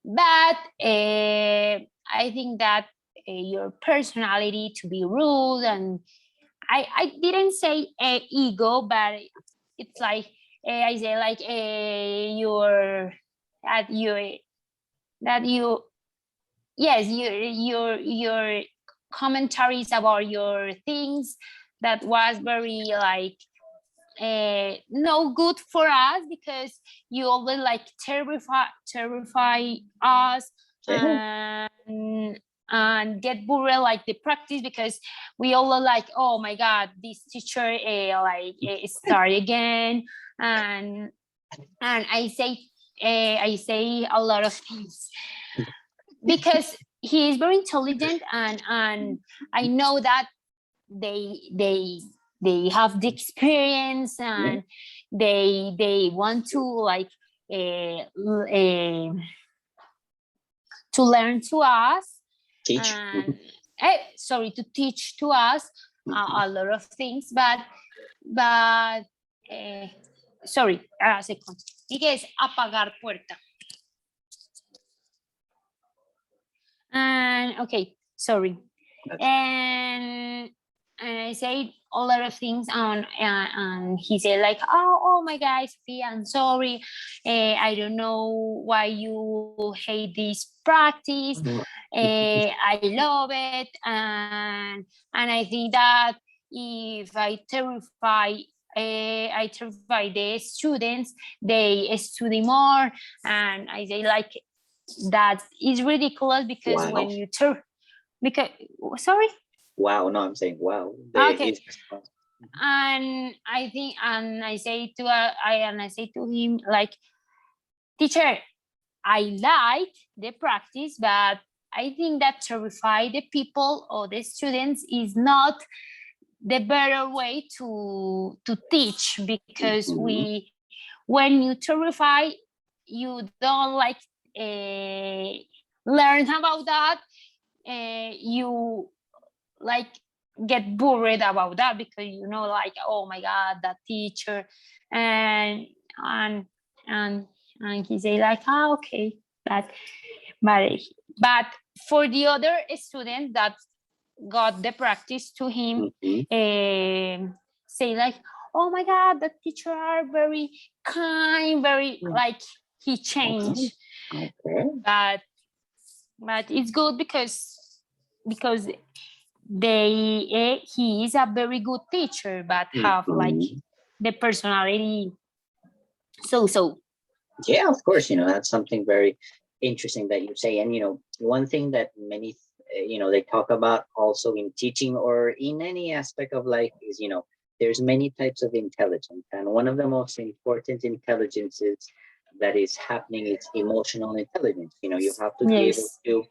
But I think that your personality to be rude, and I didn't say ego, but it's like I say like your that you yes your commentaries about your things that was very like no good for us, because you always like terrify us,
Yeah.
and get bored like the practice, because we all are like, oh my god, this teacher start again, and I say a lot of things, because he is very intelligent, and I know that they have the experience, and they want to like to learn to us,
Teach.
and sorry, to teach to us a lot of things, but sorry, a second. ¿Y qué es apagar puerta? And okay, sorry. And I said a lot of things and he said like, oh my God, Sophia, I'm sorry. I don't know why you hate this practice. I love it. And I think that if I terrify the students, they study more. And I say like, that is ridiculous, because
Wow.
when you because sorry.
Wow, no, I'm saying wow.
Okay. And I think, and I say to him like, teacher, I like the practice, but I think that terrify the people or the students is not the better way to teach, because when you terrify, you don't like learn about that, you like get bored about that, because you know like, oh my god, that teacher, and and and and he say like, okay, but but but for the other students that got the practice to him, say like, oh my god, the teacher are very kind, very like he changed. But it's good, because he is a very good teacher, but have like the personality so.
Yeah, of course, that's something very interesting that you say. And one thing that many they talk about also in teaching or in any aspect of life is there's many types of intelligence, and one of the most important intelligences that is happening is emotional intelligence. You have to be able to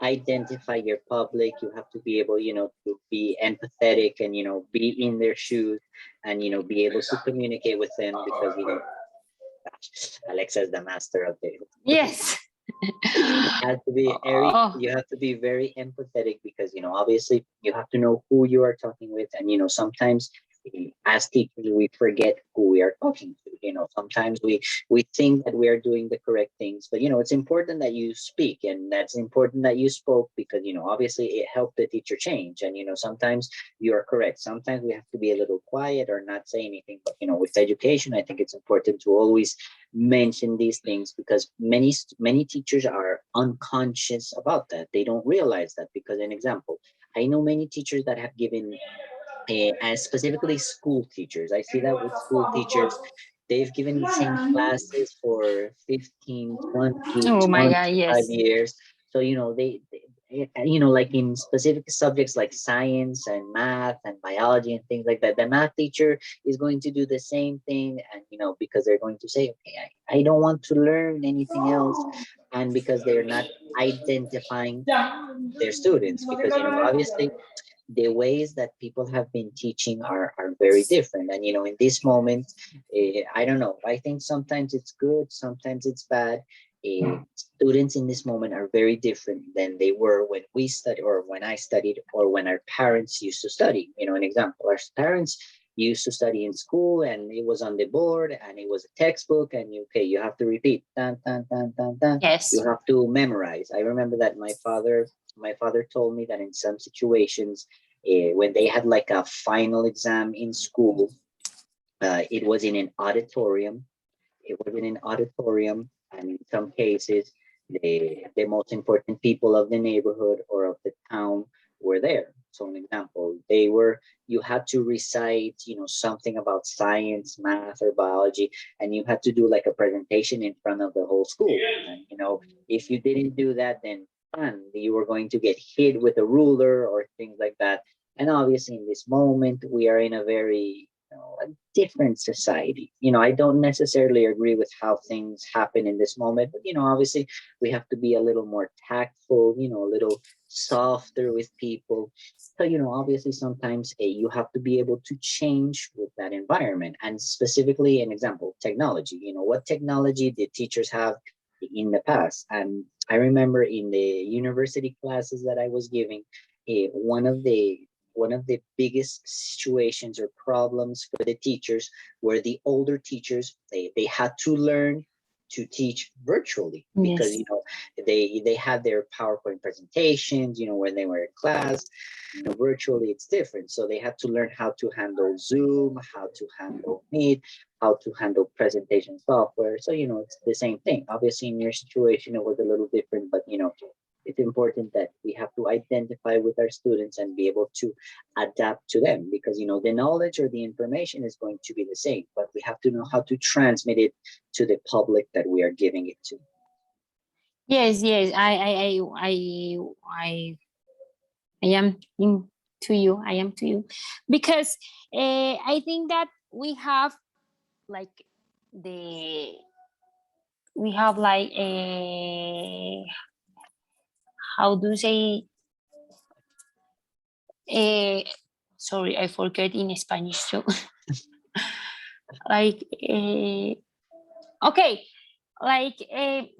identify your public. You have to be able to be empathetic and be in their shoes, and be able to communicate with them, because Alexa is the master of it.
Yes.
You have to be very empathetic, because obviously you have to know who you are talking with, and sometimes as teachers we forget who we are talking to. Sometimes we think that we are doing the correct things, but it's important that you speak, and that's important that you spoke, because obviously it helped the teacher change. And sometimes you are correct, sometimes we have to be a little quiet or not say anything. But with education, I think it's important to always mention these things, because many teachers are unconscious about that. They don't realize that, because an example, I know many teachers that have given and specifically school teachers. I see that with school teachers, they've given the same classes for 15, 20,
Oh my god,
25
yes.
years. So they like in specific subjects like science and math and biology and things like that, the math teacher is going to do the same thing. And because they're going to say, okay, I don't want to learn anything else. And because they're not identifying their students, because obviously the ways that people have been teaching are very different. And in this moment, I don't know, I think sometimes it's good, sometimes it's bad. Students in this moment are very different than they were when we studied, or when I studied, or when our parents used to study. An example, our parents used to study in school, and it was on the board, and it was a textbook, and you have to repeat, dun, dun, dun, dun, dun.
Yes.
You have to memorize. I remember that my father told me that in some situations, when they had like a final exam in school, it was in an auditorium. It was in an auditorium, and in some cases, the most important people of the neighborhood or of the town were there. So, an example, you had to recite, something about science, math, or biology, and you had to do like a presentation in front of the whole school. And, if you didn't do that, then you were going to get hit with a ruler or things like that. And obviously, in this moment, we are in a very a different society. I don't necessarily agree with how things happen in this moment, but obviously we have to be a little more tactful, a little softer with people. So, obviously sometimes you have to be able to change with that environment. And specifically, an example, technology. What technology did teachers have in the past? And I remember in the university classes that I was giving, one of the biggest situations or problems for the teachers were the older teachers. They had to learn to teach virtually because
Yes.
they had their PowerPoint presentations, when they were in class. Virtually it's different. So they had to learn how to handle Zoom, how to handle Meet, how to handle presentation software. So it's the same thing. Obviously in your situation it was a little different, but it's important that we have to identify with our students and be able to adapt to them, because the knowledge or the information is going to be the same, but we have to know how to transmit it to the public that we are giving it to.
Yes, yes. I am into you. I am to you, because I think that like the we have like a, how do you say, sorry, I forget in Spanish too. Like okay, like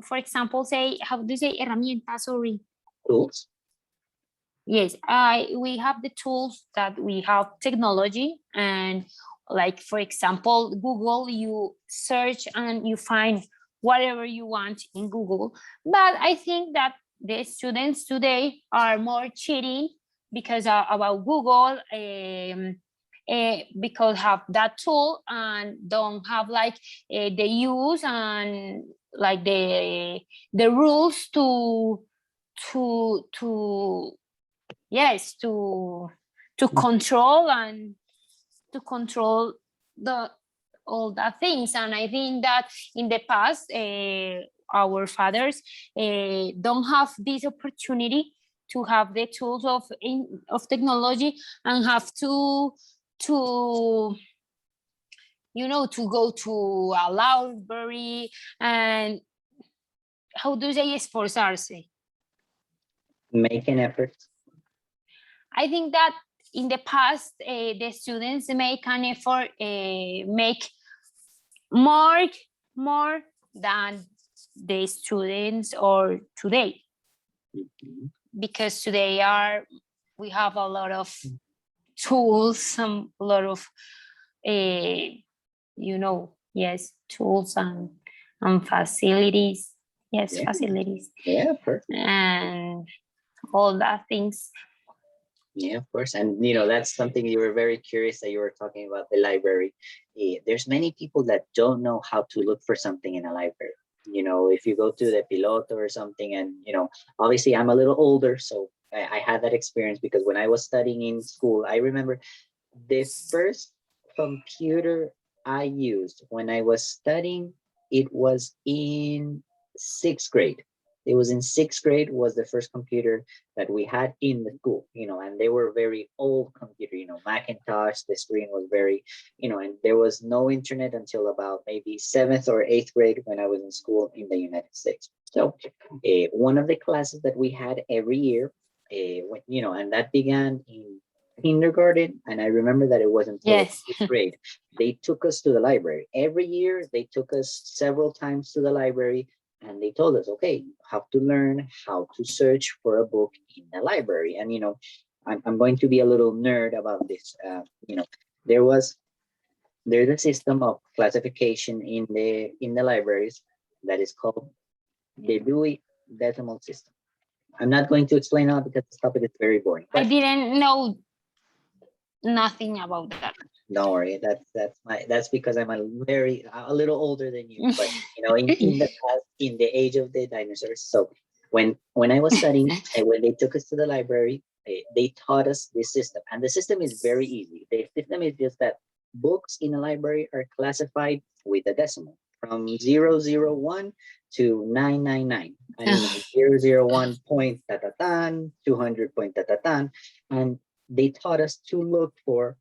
for example, say, how do you say herramienta? Sorry.
Tools.
Yes, we have the tools, that we have technology, and like for example, Google, you search and you find whatever you want in Google. But I think that the students today are more cheating because about Google, because have that tool and don't have like the use and like the rules to yes, to control and to control the all the things. And I think that in the past, our fathers don't have this opportunity to have the tools of technology, and have to to go to a library, and how do they esforzarse.
Make an effort.
I think that in the past, the students make an effort, make more than the students or today,
Mhm.
because today we have a lot of tools, a lot of yes, tools and facilities. Yes,
Yeah.
facilities
Yeah, perfect.
and all that things.
Yeah, of course. And that's something you were very curious that you were talking about the library. There's many people that don't know how to look for something in a library. If you go to the Piloto or something, and obviously I'm a little older, so I had that experience, because when I was studying in school, I remember the first computer I used when I was studying, it was in sixth grade. It was in sixth grade was the first computer that we had in the school, and they were very old computer, Macintosh. The screen was very, and there was no internet until about maybe seventh or eighth grade when I was in school in the United States. So one of the classes that we had every year, and that began in kindergarten, and I remember that it was until
Yes.
eighth grade. They took us to the library every year. They took us several times to the library, and they told us, okay, you have to learn how to search for a book in the library. And I'm going to be a little nerd about this. There was there's a system of classification in the libraries that is called the Dewey Decimal System. I'm not going to explain it because this topic is very boring.
I
But
didn't know nothing about that.
Don't worry, that's because I'm a little older than you, but in the past, in the age of the dinosaurs. So when I was studying, and when they took us to the library, they taught us this system, and the system is very easy. The system is just that books in a library are classified with a decimal from 001 to 999, and 001 point tatatan, 200 point tatatan, and they taught us to look for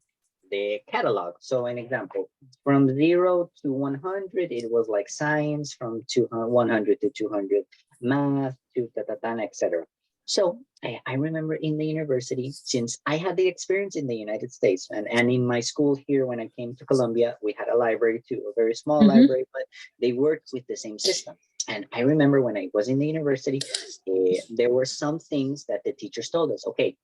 the catalog. So an example, from 0 to 100, it was like science, from 100 to 200, math to tatatan, etc. So I remember in the university, since I had the experience in the United States and in my school here, when I came to Colombia, we had a library too, a very small library, but they worked with the same system. And I remember when I was in the university, there were some things that the teachers told us, okay,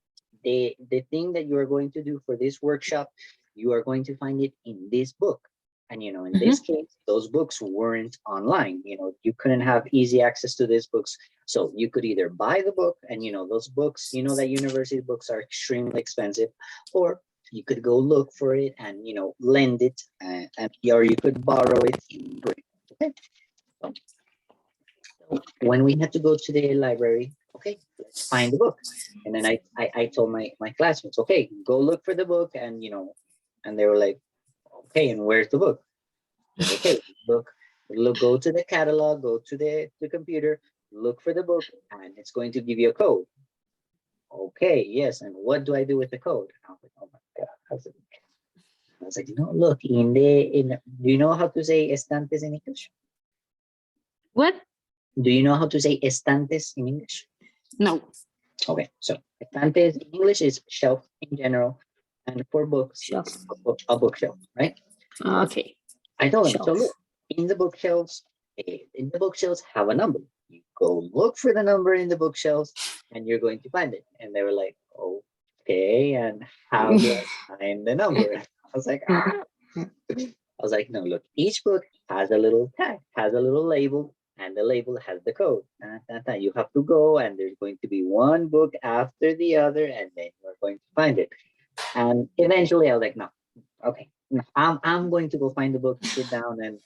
the thing that you are going to do for this workshop, you are going to find it in this book. And in this case, those books weren't online. You couldn't have easy access to these books. So you could either buy the book, and those books, that university books are extremely expensive, or you could go look for it and lend it, and or you could borrow it. Okay. So when we had to go to the library, okay, let's find the book. And then I told my classmates, okay, go look for the book, and and they were like, okay, and where's the book? Okay, look, go to the catalog, go to the computer, look for the book, and it's going to give you a code. Okay, yes, and what do I do with the code? I was like, oh my God. I was like, look, do you know how to say estantes in English?
What?
Do you know how to say estantes in English?
No.
Okay, so estantes in English is shelf in general, and for books,
Shelf.
it's a bookshelf, right?
Okay.
I told them,
Shelf.
so look, in the bookshelves have a number. You go look for the number in the bookshelves, and you're going to find it. And they were like, okay, and how do I find the number? I was like, no, look, each book has a little tag, has a little label, and the label has the code. You have to go, and there's going to be one book after the other, and then you're going to find it. And eventually I was like, no, okay, I'm going to go find the book, sit down, and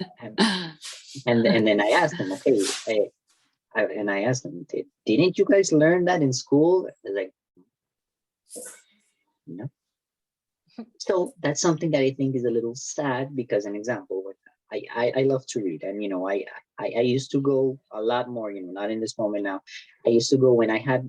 then I asked them, okay, I asked them, didn't you guys learn that in school? They're like, no. So that's something that I think is a little sad, because an example, I love to read, and I used to go a lot more, not in this moment now. I used to go when I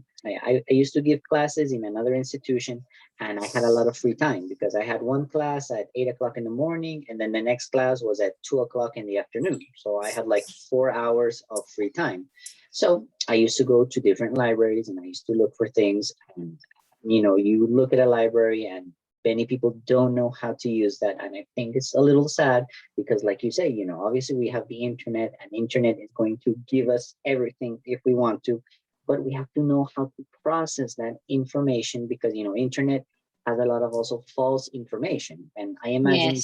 used to give classes in another institution, and I had a lot of free time, because I had one class at 8 o'clock in the morning, and then the next class was at 2 o'clock in the afternoon. So I had like 4 hours of free time. So I used to go to different libraries, and I used to look for things. And you look at a library, and many people don't know how to use that, and I think it's a little sad, because like you say, obviously we have the internet, and internet is going to give us everything if we want to, but we have to know how to process that information, because internet has a lot of also false information, and I imagine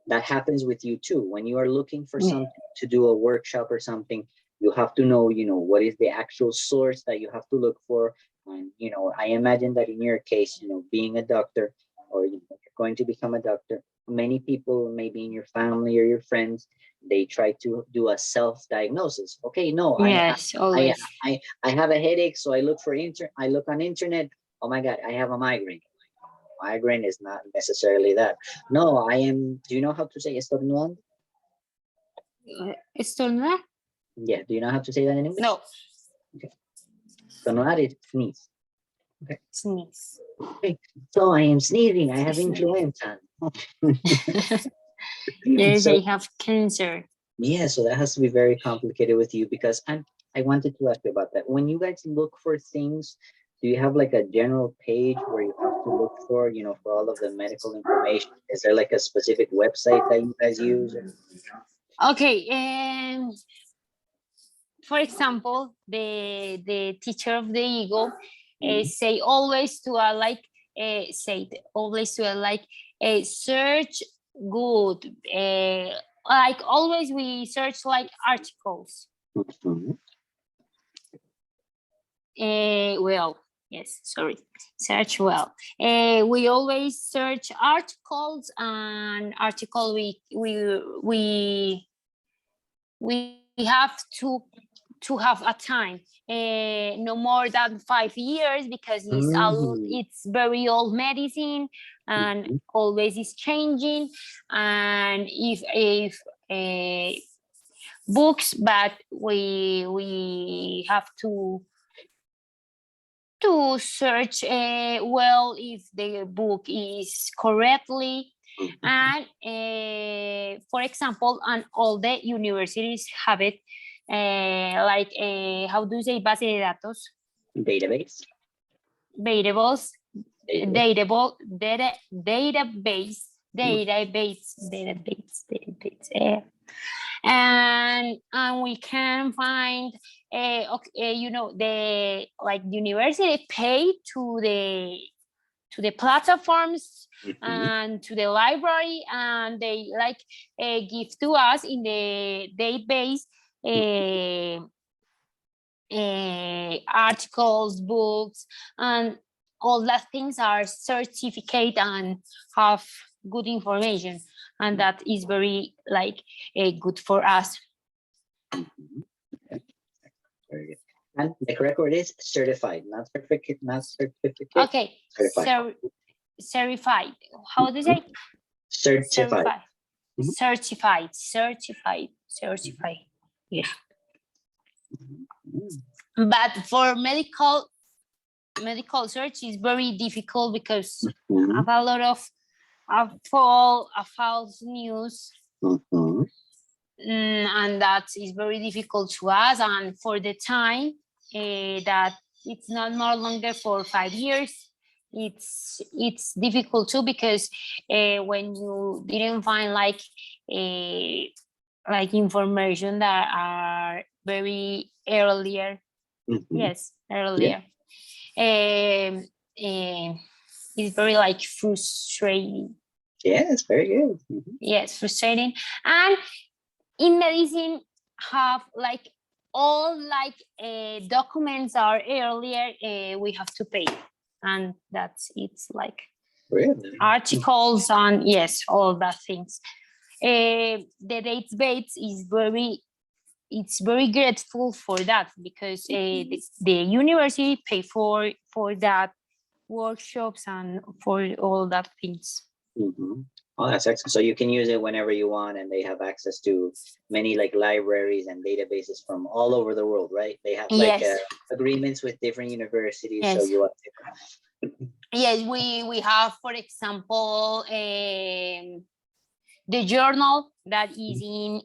that happens with you too. When you are looking for something to do, a workshop or something, you have to know what is the actual source that you have to look for. And I imagine that in your case, being a doctor, or you're going to become a doctor, many people, maybe in your family or your friends, they try to do a self-diagnosis. Okay, no,
always.
I have a headache, so I look on internet. Oh my God, I have a migraine. Migraine is not necessarily that. No, do you know how to say estornudando?
Estornudar?
Yeah, do you know how to say that in English?
No.
Okay. Estornudar is sneeze. Okay.
Sneeze.
Okay. So I am sneezing. I have influenza.
Yes,
So,
I have cancer.
yeah, so that has to be very complicated with you, because I wanted to ask you about that. When you guys look for things, do you have like a general page where you have to look for, for all of the medical information? Is there like a specific website that you guys use?
Okay, and for example, the teacher of the Eagle say always to search good. Like always, we search like articles.
Mhm.
Well, Yes, sorry. Search well. We always search articles, and article we have to have a time, no more than 5 years, because it's very old medicine, and
Mhm.
always is changing. And if books, but we have to search well if the book is correctly. And for example, and all the universities have it, like how do you say base de datos,
Database.
variables,
Database.
database, and we can find the like university pay to the platforms
Mhm.
and to the library, and they like give to us in the database articles, books, and all that things are certificate and have good information, and that is very like good for us.
Very good. And the correct word is certified, not certificate, not certificate.
Okay,
Certified.
certified. How do you say?
Certified. Mhm.
Certified. Yeah.
Mhm.
But for medical search is very difficult because
Mhm.
of a lot of false news.
Mhm.
And that is very difficult to us, and for the time that it's not more longer for 5 years, it's difficult too, because when you didn't find like information that are very earlier.
Mhm.
Yes, earlier. It's very like frustrating.
Yes, very good. Mhm.
Yes, frustrating. And in medicine have like all like documents are earlier, we have to pay, and it's like
Really?
articles and yes, all that things. The database is very grateful for that, because the university pay for that workshops and for all that things.
Mhm. Oh, that's excellent. So you can use it whenever you want, and they have access to many like libraries and databases from all over the world, right? They have like
Yes.
agreements with different universities. So
Yes.
you want
Yes, we have, for example, the journal that is in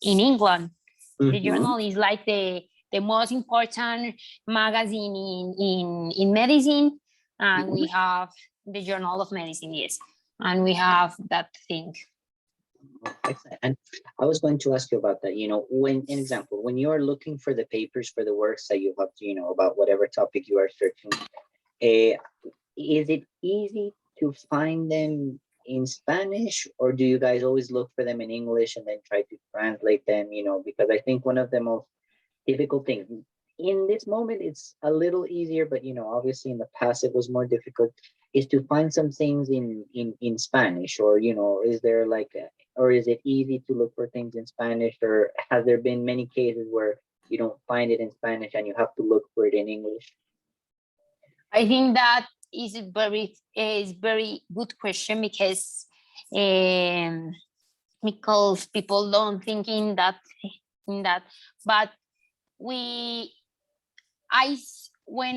England. The journal is like the most important magazine in medicine, and we have the Journal of Medicine, yes, and we have that thing.
Excellent. And I was going to ask you about that. You know, when, an example, when you're looking for the papers for the works that you have, about whatever topic you are searching, is it easy to find them in Spanish, or do you guys always look for them in English and then try to translate them? Because I think one of the most difficult things in this moment, it's a little easier, but obviously in the past it was more difficult, is to find some things in Spanish, or is there like or is it easy to look for things in Spanish, or has there been many cases where you don't find it in Spanish and you have to look for it in English?
I think that is very good question, because people don't think in that, but when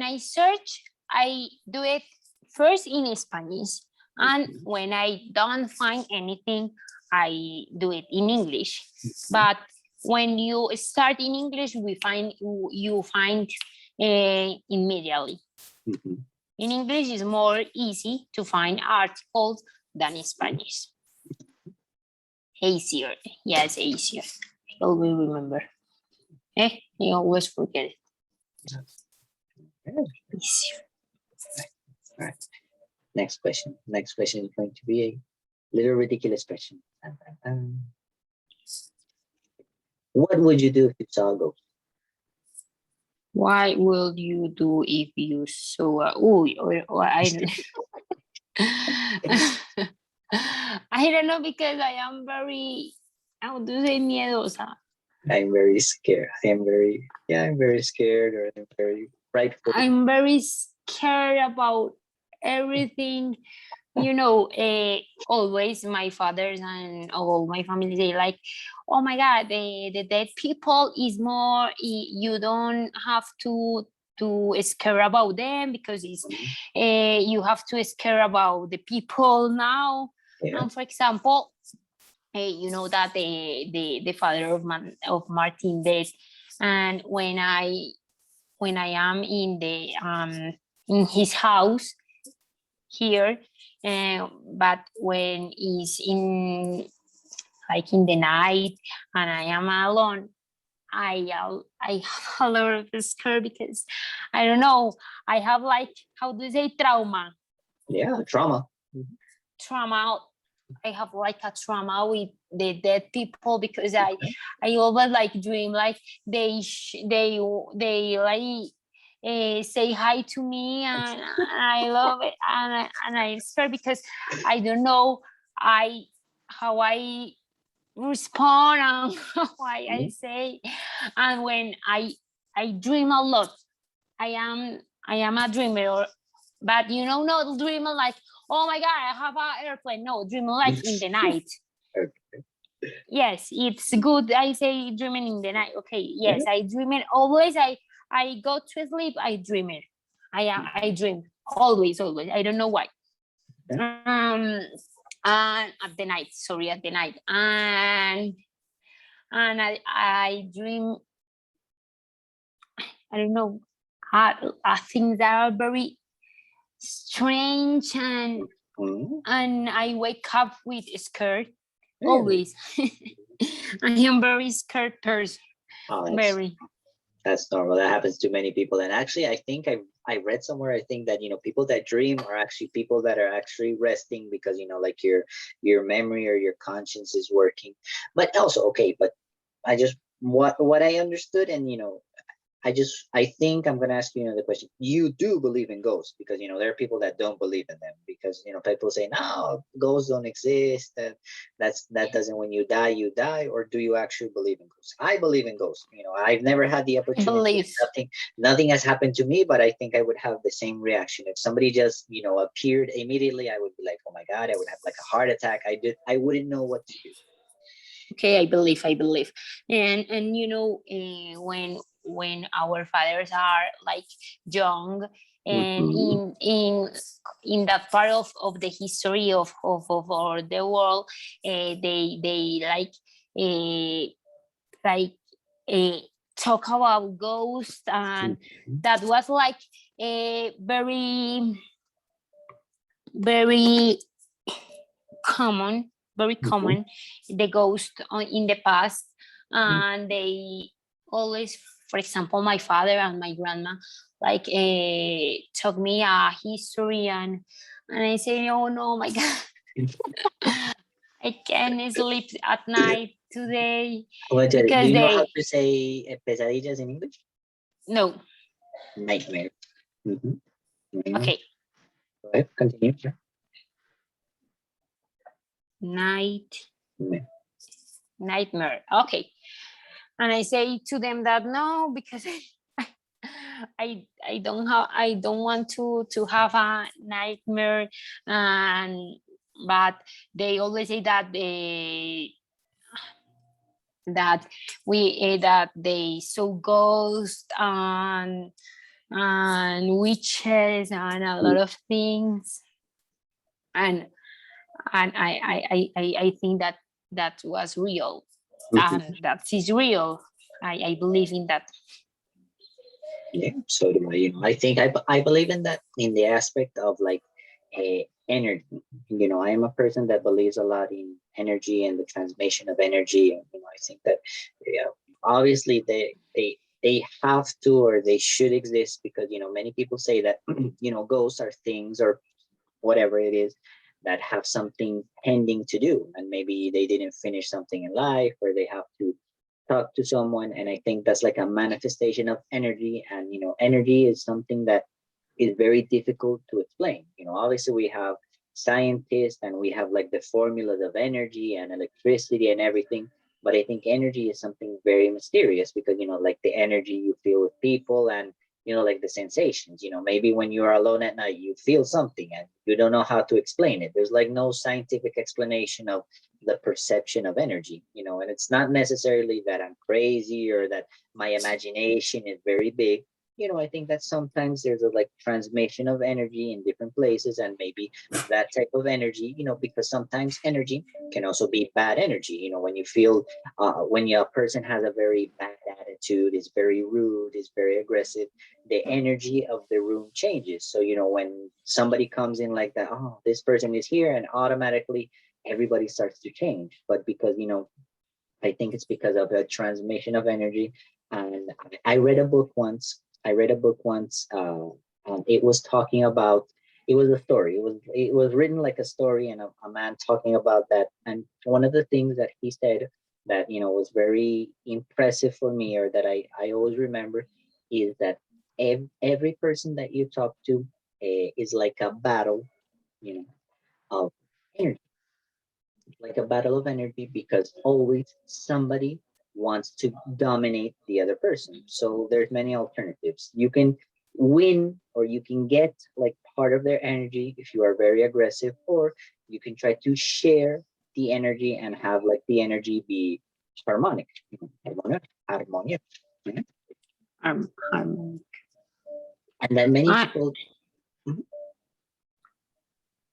I search, I do it first in Spanish, and when I don't find anything, I do it in English. But when you start in English, you find immediately.
Mhm.
In English, it's more easy to find articles than in Spanish. Easier, yes, easier. I always remember. You always forget it. Easier.
All right. Next question. Next question is going to be a little ridiculous question. Dun, dun, dun. What would you do if you saw a ghost?
What will you do if you saw a or I don't I don't know because I am very, how do you say, miedosa.
I'm very scared. I'm very scared, or I'm very frightful.
I'm very scared about everything. You know, always my fathers and all my family say like, oh my God, the dead people is more, you don't have to scare about them because it's you have to scare about the people now.
Yeah.
And for example, you know that the father of Martin dead, and when I am in his house here, but when he's in like in the night and I am alone, I have a lot of scare because I don't know, I have like, how do you say, trauma.
Yeah, trauma.
Trauma. I have like a trauma with the dead people because I always like dream like they like say hi to me, and I love it, and I scared because I don't know I how I respond and why I say, and when I dream a lot. I am a dreamer, but you know, not dreamer like, oh my God, I have an airplane. No, dreamer like in the night. Yes, it's good. I say dreaming in the night. Okay, yes, I dream it always. I go to sleep. I dream it. I dream always. I don't know why. And at the night, sorry, at the night, and I dream. I don't know. Things that are very strange, and I wake up with scared always. I am very scared person. Very.
That's normal. That happens to many people. And actually, I think I read somewhere, I think that, people that dream are actually people that are actually resting because, like your memory or your conscience is working. But also, okay, but I just, what I understood, and, I think I'm going to ask you another question. You do believe in ghosts because, there are people that don't believe in them because, people say, no, ghosts don't exist. That doesn't, when you die, or do you actually believe in ghosts? I believe in ghosts. I've never had the opportunity. Nothing has happened to me, but I think I would have the same reaction. If somebody just, appeared immediately, I would be like, oh my God, I would have like a heart attack. I wouldn't know what to do.
Okay, I believe, and when our fathers are like young, and in that part of the history of the world, they like talk about ghosts, and that was like a very common, the ghost in the past, and they always, for example, my father and my grandma like taught me a history, and I say, oh no, my God, I can't sleep at night today.
Because do you know how to say pesadillas in English?
No.
Nightmare.
Okay.
Go ahead, continue.
Nightmare. Okay. And I say to them that no, because I don't want to have a nightmare, and but they always say that they saw ghosts and witches and a lot of things, and I think that was real, and that is real. I believe in that.
Yeah, so do I. I think I believe in that, in the aspect of like energy. I am a person that believes a lot in energy and the transmission of energy. And I think that obviously they have to, or they should exist, because many people say that ghosts are things or whatever it is that have something pending to do, and maybe they didn't finish something in life, or they have to talk to someone, and I think that's like a manifestation of energy. And energy is something that is very difficult to explain. Obviously we have scientists and we have like the formulas of energy and electricity and everything. But I think energy is something very mysterious because, like the energy you feel with people and, like the sensations, maybe when you are alone at night, you feel something and you don't know how to explain it. There's like no scientific explanation of the perception of energy, and it's not necessarily that I'm crazy or that my imagination is very big. I think that sometimes there's a like transmission of energy in different places, and maybe that type of energy, because sometimes energy can also be bad energy. When you feel, when a person has a very bad attitude, is very rude, is very aggressive, the energy of the room changes. So, when somebody comes in like that, oh, this person is here, and automatically everybody starts to change. But because, I think it's because of the transmission of energy. And I read a book once. And it was talking about. It was a story. It was written like a story, and a man talking about that. And one of the things that he said that was very impressive for me, or that I always remember, is that every person that you talk to is like a battle, you know, of energy, like a battle of energy, because always somebody wants to dominate the other person. So there's many alternatives. You can win, or you can get like part of their energy if you are very aggressive, or you can try to share the energy and have like the energy be harmonic, harmonious. Mhm.
Um,
And then many
I,
people. Mhm.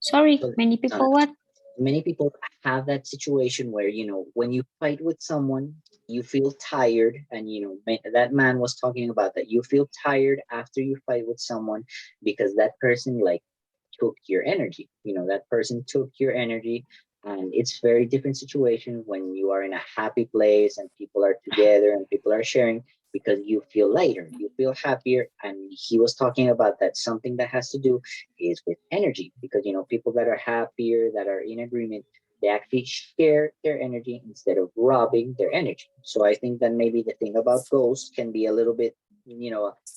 sorry,
So,
many
uh,
people what?
many people have that situation where when you fight with someone, you feel tired. And that man was talking about that, you feel tired after you fight with someone, because that person like took your energy. That person took your energy. And it's very different situation when you are in a happy place and people are together and people are sharing, because you feel lighter, you feel happier. And he was talking about that something that has to do is with energy, because people that are happier, that are in agreement, they actually share their energy instead of robbing their energy. So I think that maybe the thing about ghosts can be a little bit,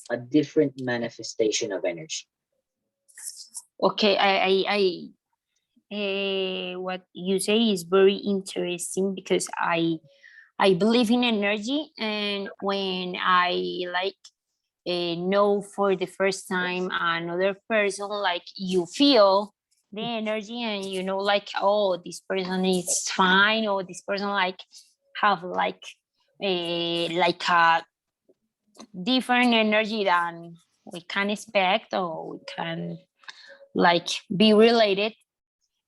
a different manifestation of energy.
Okay, what you say is very interesting because I believe in energy, and when I like know for the first time another person, like you feel the energy, and like, oh, this person is fine, or this person like have like a different energy than we can expect, or we can like be related.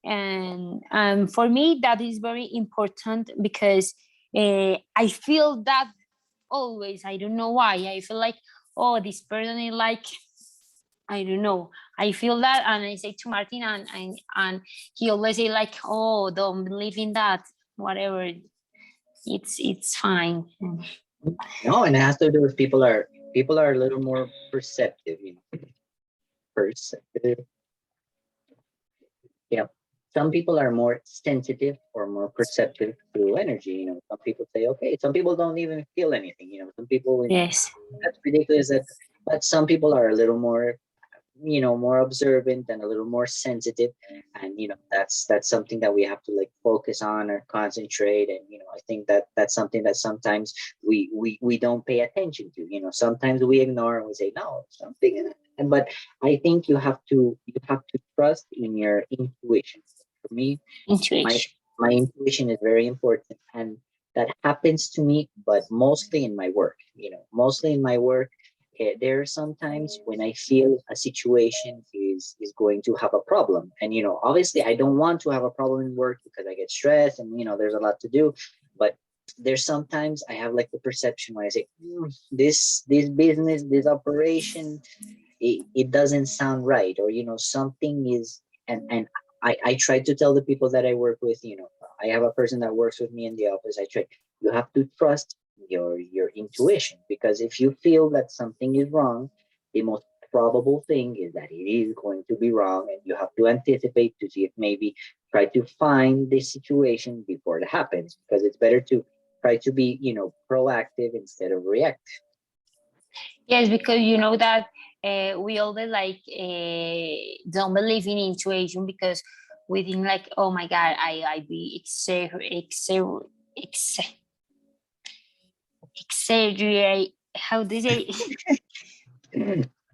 And for me that is very important because I feel that always. I don't know why. I feel like, oh, this person is like, I don't know. I feel that, and I say to Martin, and he always say like, oh, don't believe in that. Whatever, it's fine.
No, and it has to do with people are a little more perceptive, perceptive. Yeah. Some people are more sensitive or more perceptive to energy. Some people say, okay, some people don't even feel anything. Some people,
Yes,
that's ridiculous. But some people are a little more, more observant and a little more sensitive. And that's something that we have to like focus on or concentrate. And I think that that's something that sometimes we don't pay attention to. Sometimes we ignore and we say no, something. But I think you have to trust in your intuition. For me, my
intuition.
my intuition is very important, and that happens to me, but mostly in my work. Mostly in my work. There are sometimes when I feel a situation is going to have a problem. And obviously I don't want to have a problem in work because I get stressed, and there's a lot to do. But there's sometimes I have like the perception where I say, this business, this operation, it doesn't sound right, or something is. And I try to tell the people that I work with. I have a person that works with me in the office. I try, you have to trust your intuition, because if you feel that something is wrong, the most probable thing is that it is going to be wrong, and you have to anticipate to see if maybe try to find the situation before it happens, because it's better to try to be, proactive instead of reactive.
Yes, because you know that we always like don't believe in intuition because we think like, oh my God, I be exaggerate. How do you say?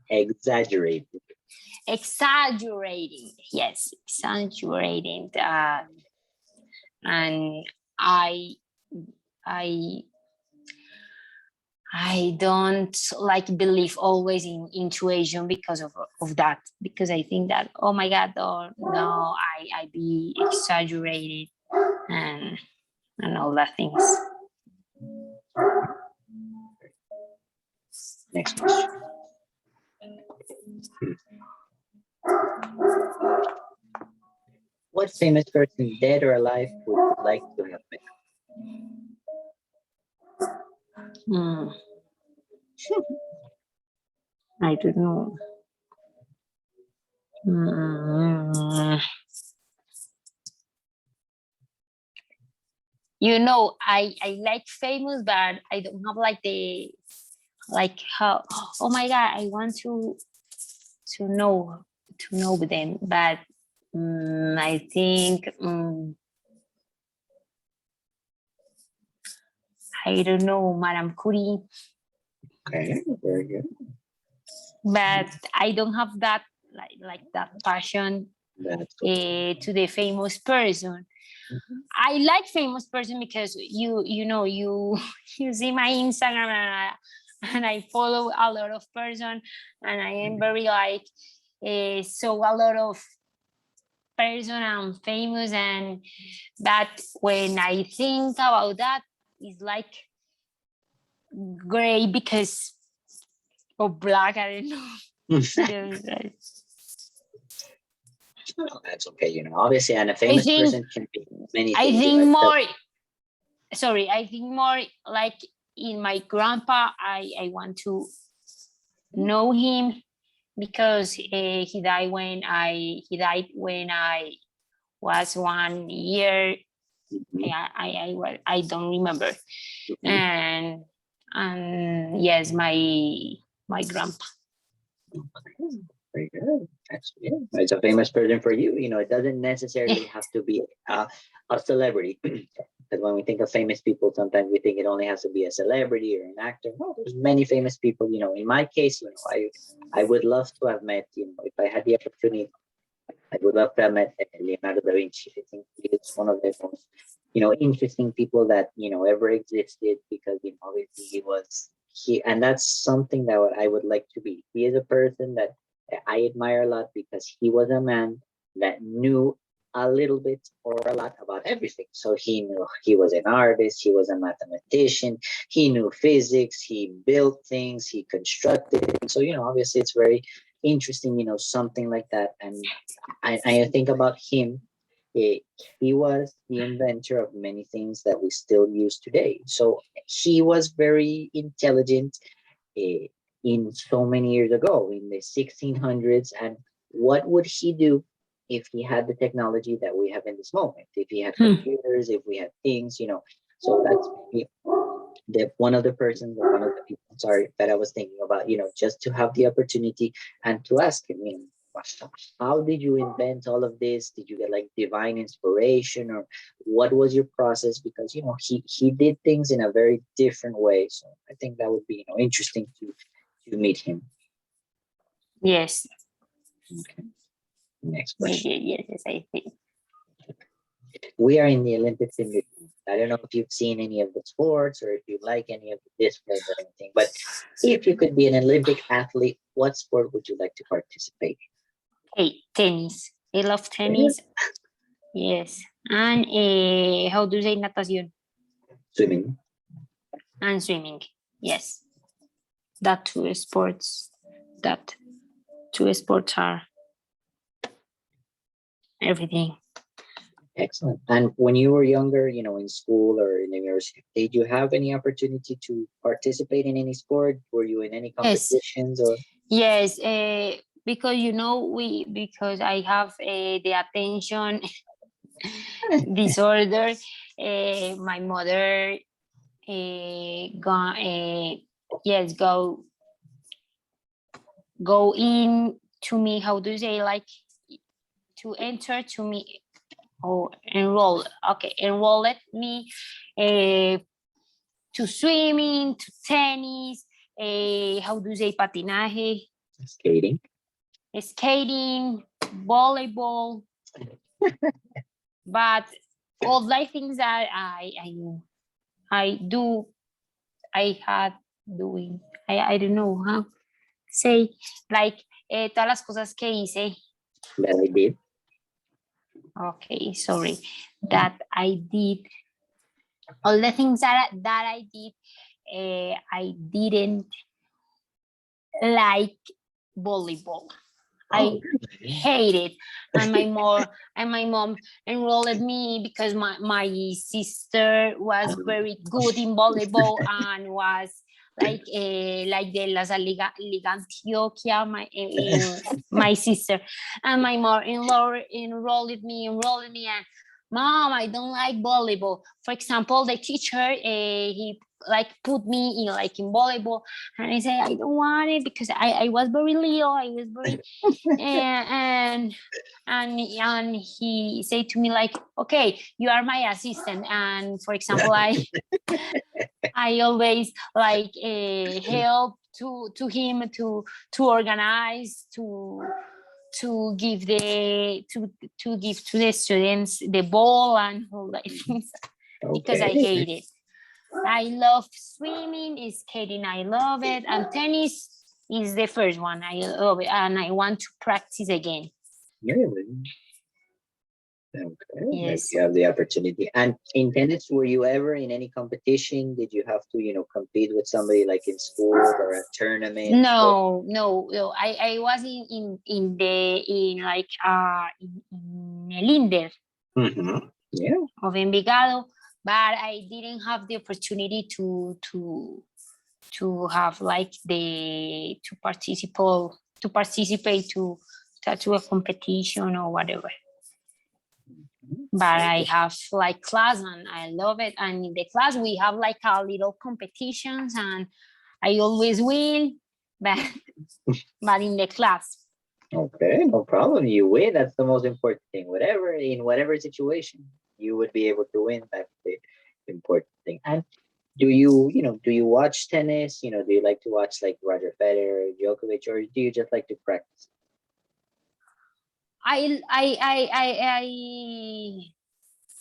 Exaggerate.
Exaggerating. Yes, exaggerating. And I I I don't like believe always in intuition because of that. Because I think that, oh my God, oh, no, I be exaggerated and all that things.
Next question. What famous person, dead or alive, would you like to have met?
I don't know. You know, I like famous, but I don't have like the like how. Oh my God, I want to know them, but I think I don't know, Madame Curie,
Okay, very good.
but I don't have that like that passion
That's
to the famous person.
Mhm.
I like famous person because you know you you see my Instagram and I follow a lot of person and I am very like so a lot of person and famous and that when I think about that it's like gray because of black. I don't know.
No, that's okay. Obviously, and a
I
famous
think
person can be many
I
things.
think more. Sorry, I think more like in my grandpa. I want to know him because he died when I was 1 year.
Mhm.
I don't remember.
Mhm.
And yes, my grandpa.
Very good. Actually, yeah. It's a famous person for you. It doesn't necessarily have to be a celebrity. Because when we think of famous people, sometimes we think it only has to be a celebrity or an actor. No, there's many famous people. In my case, I would love to have met. If I had the opportunity, I would love to have met Leonardo da Vinci. I think he is one of the most, interesting people that ever existed because obviously and that's something that I would like to be. He is a person that I admire a lot because he was a man that knew a little bit or a lot about everything. So he was an artist, he was a mathematician, he knew physics, he built things, he constructed things. So obviously it's very interesting, something like that. And I think about him. eh, He was the inventor of many things that we still use today. So he was very intelligent eh, in so many years ago, in the 1600s. And what would he do if he had the technology that we have in this moment? If he had computers, if we had things. So that's one of the persons or one of the people, sorry, that I was thinking about, just to have the opportunity and to ask him, how did you invent all of this? Did you get like divine inspiration, or what was your process? Because he did things in a very different way. So I think that would be interesting to meet him.
Yes.
Okay. Next
Yes,
question.
yes, I think.
We are in the Olympics in the I don't know if you've seen any of the sports or if you like any of the disciplines or anything, but if you could be an Olympic athlete, what sport would you like to participate
Hey, tennis. I love
in?
tennis. Yes. And how do you say natación?
Swimming.
And swimming. Yes. That two sports. That two sports are everything.
Excellent. And when you were younger, in school or in university, did you have any opportunity to participate in any sport? Were you in any
Yes.
competitions or?
Yes. Because because I have the attention disorder. My mother yes, go in to me. How do you say, like, to enter to me? Oh, enroll. Okay, enrolled me to swimming, to tennis. How do you say, patinaje,
Skating.
skating, volleyball. But all the things that I do, I had doing. I don't know how to say, like, todas las cosas que hice.
That I did.
Okay, sorry, that I did. All the things that I did, I didn't like volleyball. I hate it. And my mom enrolled me because my sister was very good in volleyball and was like the Liga Antioquia, my sister. And my mom enrolled me, and mom, I don't like volleyball. For example, the teacher, he like put me in like in volleyball, and I said I don't want it because I was very little. I was very and he said to me like, okay, you are my assistant. And for example, I always like help to him to organize, to give to give to the students the ball and all that things, because I hate it. I love swimming, skating, I love it, and tennis is the first one. I love it, and I want to practice again.
Really? Okay.
Yes.
You have the opportunity. And in tennis, were you ever in any competition? Did you have to, compete with somebody like in school or a tournament?
No. I was in like in el Inder
Yeah.
of Envigado, but I didn't have the opportunity to have like to participate to a competition or whatever. But I have like class and I love it. And in the class we have like a little competitions and I always win, but in the class.
Okay, no problem. You win. That's the most important thing. In whatever situation, you would be able to win. That's the important thing. And do you watch tennis? Do you like to watch like Roger Federer, Djokovic, or do you just like to practice?
I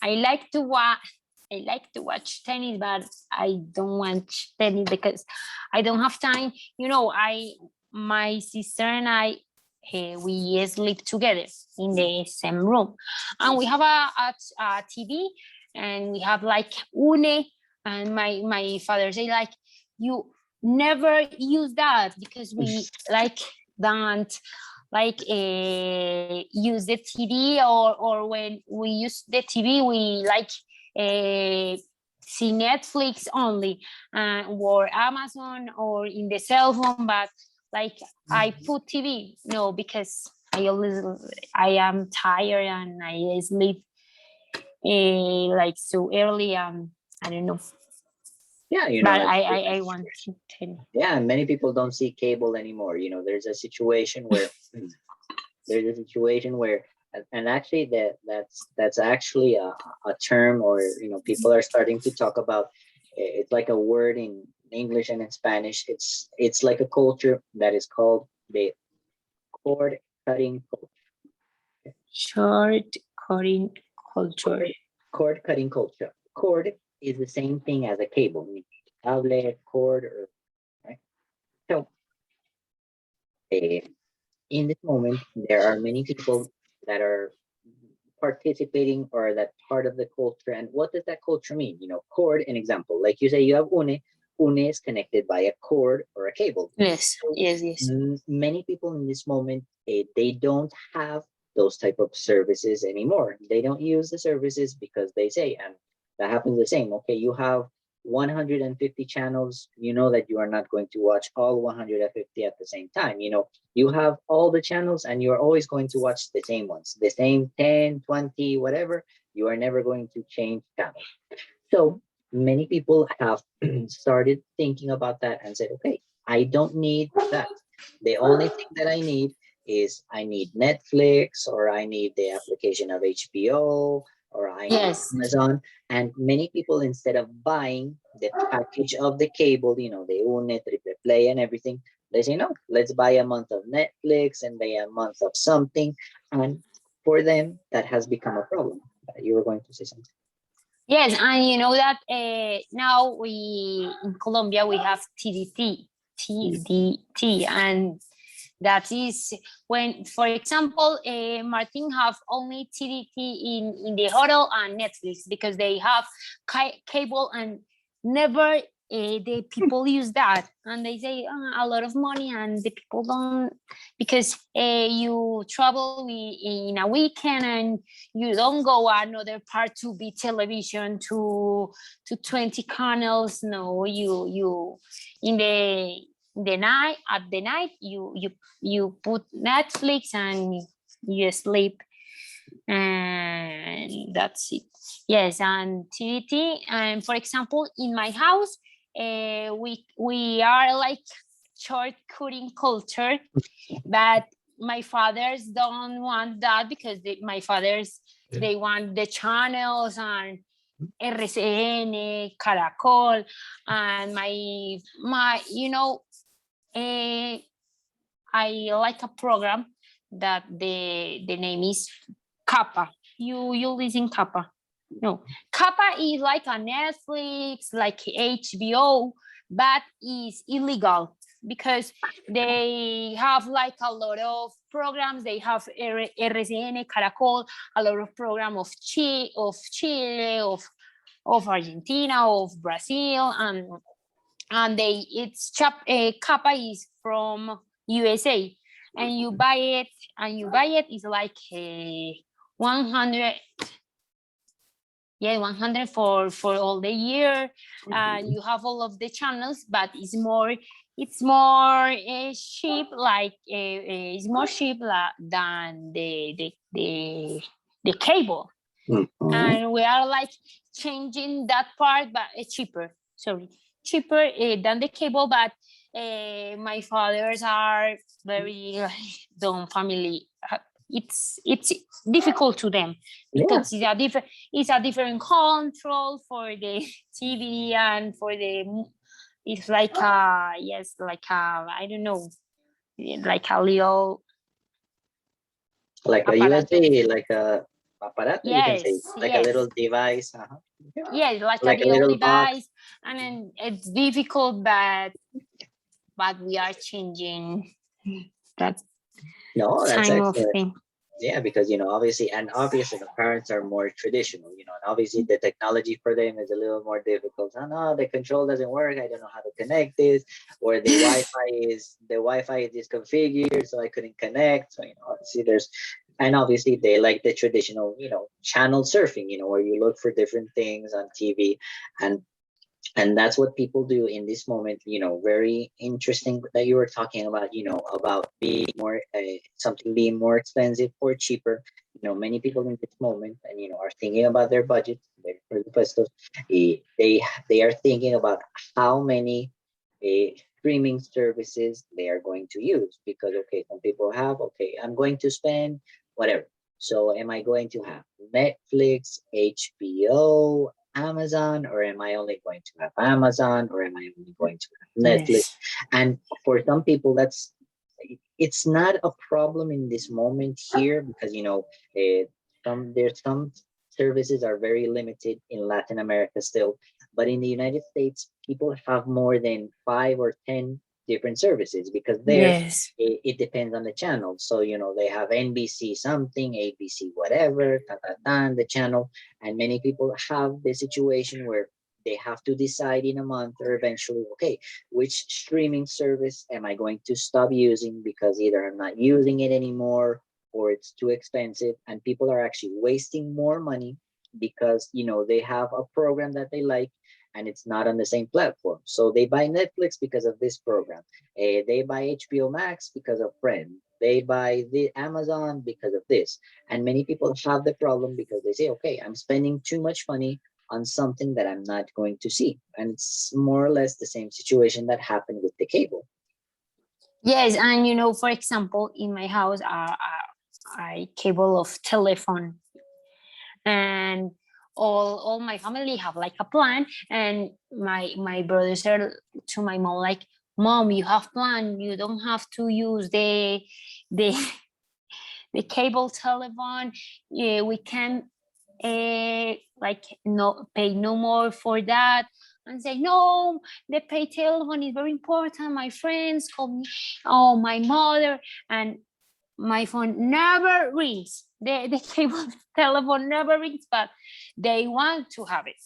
like to watch tennis, but I don't watch tennis because I don't have time. My sister and I, we sleep together in the same room, and we have a TV, and we have like Une, and my father say like, you never use that because we like don't like use the TV, or when we use the TV we like see Netflix only, or Amazon or in the cell phone, but like I put TV, no, because I am tired and I sleep like so early. I don't know.
Yeah,
but I want to tell you.
Yeah, many people don't see cable anymore. There's a situation where and actually that's actually a term, or people are starting to talk about. It's like a word in English and in Spanish. It's like a culture that is called the cord cutting culture.
Short cutting culture.
Cord cutting culture. Cord is the same thing as a cable, tablet, cord, or right. So in this moment, there are many people that are participating or that part of the culture. And what does that culture mean? Cord, an example, like you say, you have Une is connected by a cord or a cable.
Yes, yes.
Many people in this moment, they don't have those type of services anymore. They don't use the services because they say, and that happens the same. Okay, you have 150 channels, that you are not going to watch all 150 at the same time. You have all the channels and you're always going to watch the same ones, the same 10, 20, whatever. You are never going to change channels. So many people have started thinking about that and said, okay, I don't need that. The only thing that I need is I need Netflix, or I need the application of HBO, or I need
Yes.
Amazon. And many people, instead of buying the package of the cable, the Une, Triple Play, and everything, they say, no, let's buy a month of Netflix and buy a month of something. And for them, that has become a problem. You were going to say something.
Yes, and you know that now we in Colombia we have TDT, and that is when, for example, Martin have only TDT in the hotel and Netflix because they have cable, and never the people use that, and they say a lot of money, and the people don't, because you travel in a weekend and you don't go another part to be television to 20 channels. No, you in the night, at the night, you put Netflix and you sleep, and that's it. Yes, and TDT. And for example, in my house, we are like short cutting culture, but my fathers don't want that because my fathers, they want the channels and RCN, Caracol, and my I like a program that the name is Kappa. You listen Kappa? No, Kappa is like a Netflix, like HBO, but is illegal because they have like a lot of programs. They have RCN, Caracol, a lot of program of Chile, of Argentina, of Brazil, and Kappa is from USA, and you buy it, is like 100, 100 for all the year. You have all of the channels, but it's more cheap, like it's more cheap than the cable.
Mhm.
And we are like changing that part, but it's cheaper than the cable. But my fathers are very dumb family. It's difficult to them because it's a different control for the TV, and for it's like I don't know, like a little
Like a
apparatus.
USB, like a aparato, you can say,
Yes,
like a
yes.
little device. Yeah.
Yeah, like
Like
a
a
little
little box.
device, and then it's difficult, but we are changing that
No, that's
time of
excellent.
thing.
Yeah, because obviously the parents are more traditional, and obviously the technology for them is a little more difficult. Oh no, the control doesn't work. I don't know how to connect this, or the Wi-Fi is disconfigured, so I couldn't connect. So obviously obviously they like the traditional, channel surfing, where you look for different things on TV, and that's what people do in this moment. Very interesting that you were talking about, about being more something being more expensive or cheaper. Many people in this moment, and are thinking about their budget, their presupuestos. They are thinking about how many streaming services they are going to use, because okay, some people have, okay, I'm going to spend whatever. So am I going to have Netflix, HBO, Amazon, or am I only going to have Amazon, or am I only going to have Netflix?
Yes.
And for some people, it's not a problem in this moment here, because there's some services are very limited in Latin America still, but in the United States, people have more than 5 or 10 different services, because there
Yes.
it depends on the channel. So they have NBC something, ABC whatever, the channel, and many people have the situation where they have to decide in a month, or eventually, okay, which streaming service am I going to stop using, because either I'm not using it anymore, or it's too expensive, and people are actually wasting more money because they have a program that they like, and it's not on the same platform. So they buy Netflix because of this program. They buy HBO Max because of Friends. They buy the Amazon because of this. And many people have the problem because they say, okay, I'm spending too much money on something that I'm not going to see. And it's more or less the same situation that happened with the cable.
Yes, and for example, in my house, I cable of telephone, and all my family have like a plan, and my brother said to my mom like, "Mom, you have plan. You don't have to use the the cable telephone. Yeah, we can like no pay no more for that." And say, "No, the pay telephone is very important. My friends call me, oh, my mother, and my phone never rings. The cable telephone never rings, but they want to have it."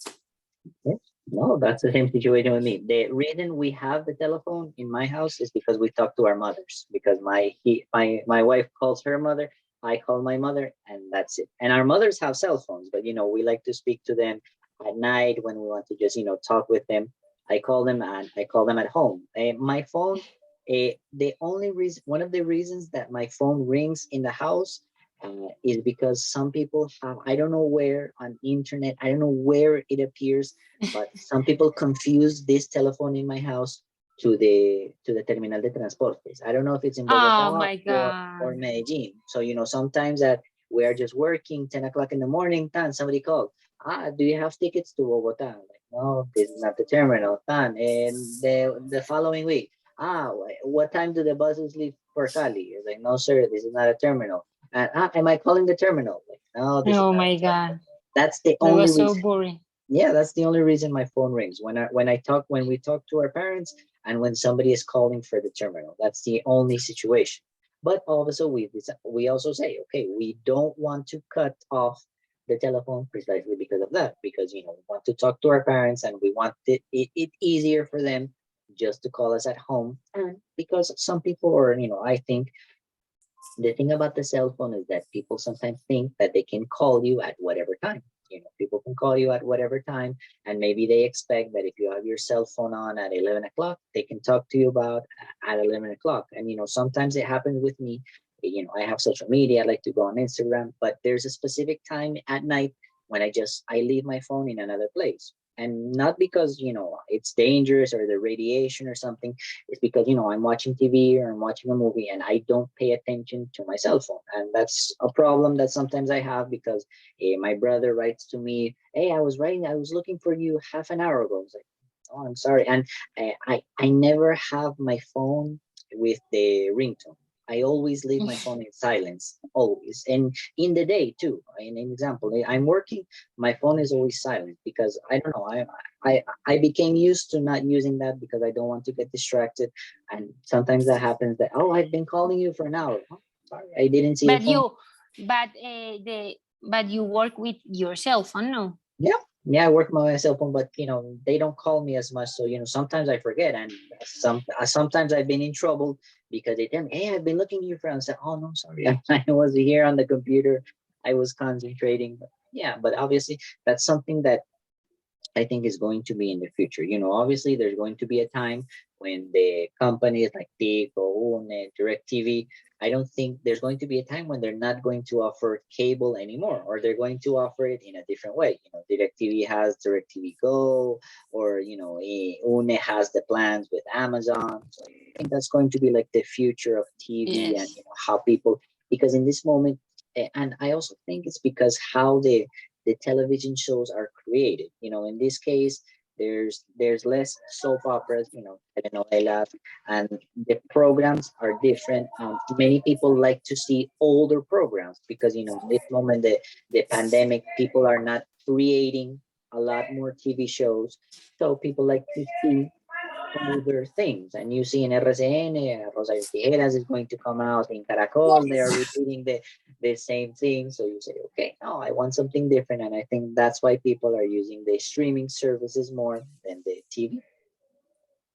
Yes. No, that's the same situation with me. The reason we have the telephone in my house is because we talk to our mothers. Because my wife calls her mother, I call my mother, and that's it. And our mothers have cell phones, but we like to speak to them at night when we want to just talk with them. I call them, and I call them at home. My phone, the only reason, one of the reasons that my phone rings in the house is because some people have, I don't know where on internet, I don't know where it appears, but some people confuse this telephone in my house to the terminal de transportes. I don't know if it's in
Oh
Bogota
my
or
god.
Medellin. So sometimes that we are just working 10 o'clock in the morning, tan, somebody called. Do you have tickets to Bogota? I'm like, no, this is not the terminal, tan. And the following week, what time do the buses leave for Cali? It's like, no, sir, this is not a terminal. And am I calling the terminal? Like, no, this is
Oh
not
my
a terminal.
god.
That's the
That
only
was so
reason.
boring.
Yeah, that's the only reason my phone rings when we talk to our parents, and when somebody is calling for the terminal. That's the only situation. But also we also say, okay, we don't want to cut off the telephone precisely because of that, because we want to talk to our parents, and we want it easier for them just to call us at home. And because some people, or I think the thing about the cell phone is that people sometimes think that they can call you at whatever time. People can call you at whatever time, and maybe they expect that if you have your cell phone on at 11 o'clock, they can talk to you about at 11 o'clock. And sometimes it happens with me. I have social media, I like to go on Instagram, but there's a specific time at night when I leave my phone in another place. And not because it's dangerous or the radiation or something. It's because I'm watching TV or I'm watching a movie, and I don't pay attention to my cell phone. And that's a problem that sometimes I have, because my brother writes to me, "Hey, I was looking for you half an hour ago." I was like, "Oh, I'm sorry." And I never have my phone with the ringtone. I always leave my phone in silence, always. And in the day too. In an example, I'm working, my phone is always silent, because I don't know, I became used to not using that because I don't want to get distracted. And sometimes that happens, that, "Oh, I've been calling you for an hour." Oh, sorry, I didn't see the
But
phone.
you work with your cell phone, no?
Yeah, I work my cell phone, but they don't call me as much. So sometimes I forget, and sometimes I've been in trouble because they tell me, "Hey, I've been looking you for," and I say, "Oh no, sorry, I was here on the computer, I was concentrating." But yeah, but obviously that's something that I think is going to be in the future. Obviously there's going to be a time when the companies like Tigo, UNE, DirecTV, I don't think there's going to be a time when they're not going to offer cable anymore, or they're going to offer it in a different way. DirecTV has DirecTV Go, or UNE has the plans with Amazon. So I think that's going to be like the future of TV, and
Yes.
how people, because in this moment, and I also think it's because how the television shows are created. In this case, there's less soap operas, telenovelas, and the programs are different. Many people like to see older programs because in this moment, the pandemic, people are not creating a lot more TV shows, so people like to see older things. And you see in RCN, Rosario Tijeras is going to come out in Caracol. They are repeating the same thing. So you say, okay, no, I want something different. And I think that's why people are using the streaming services more than the TV.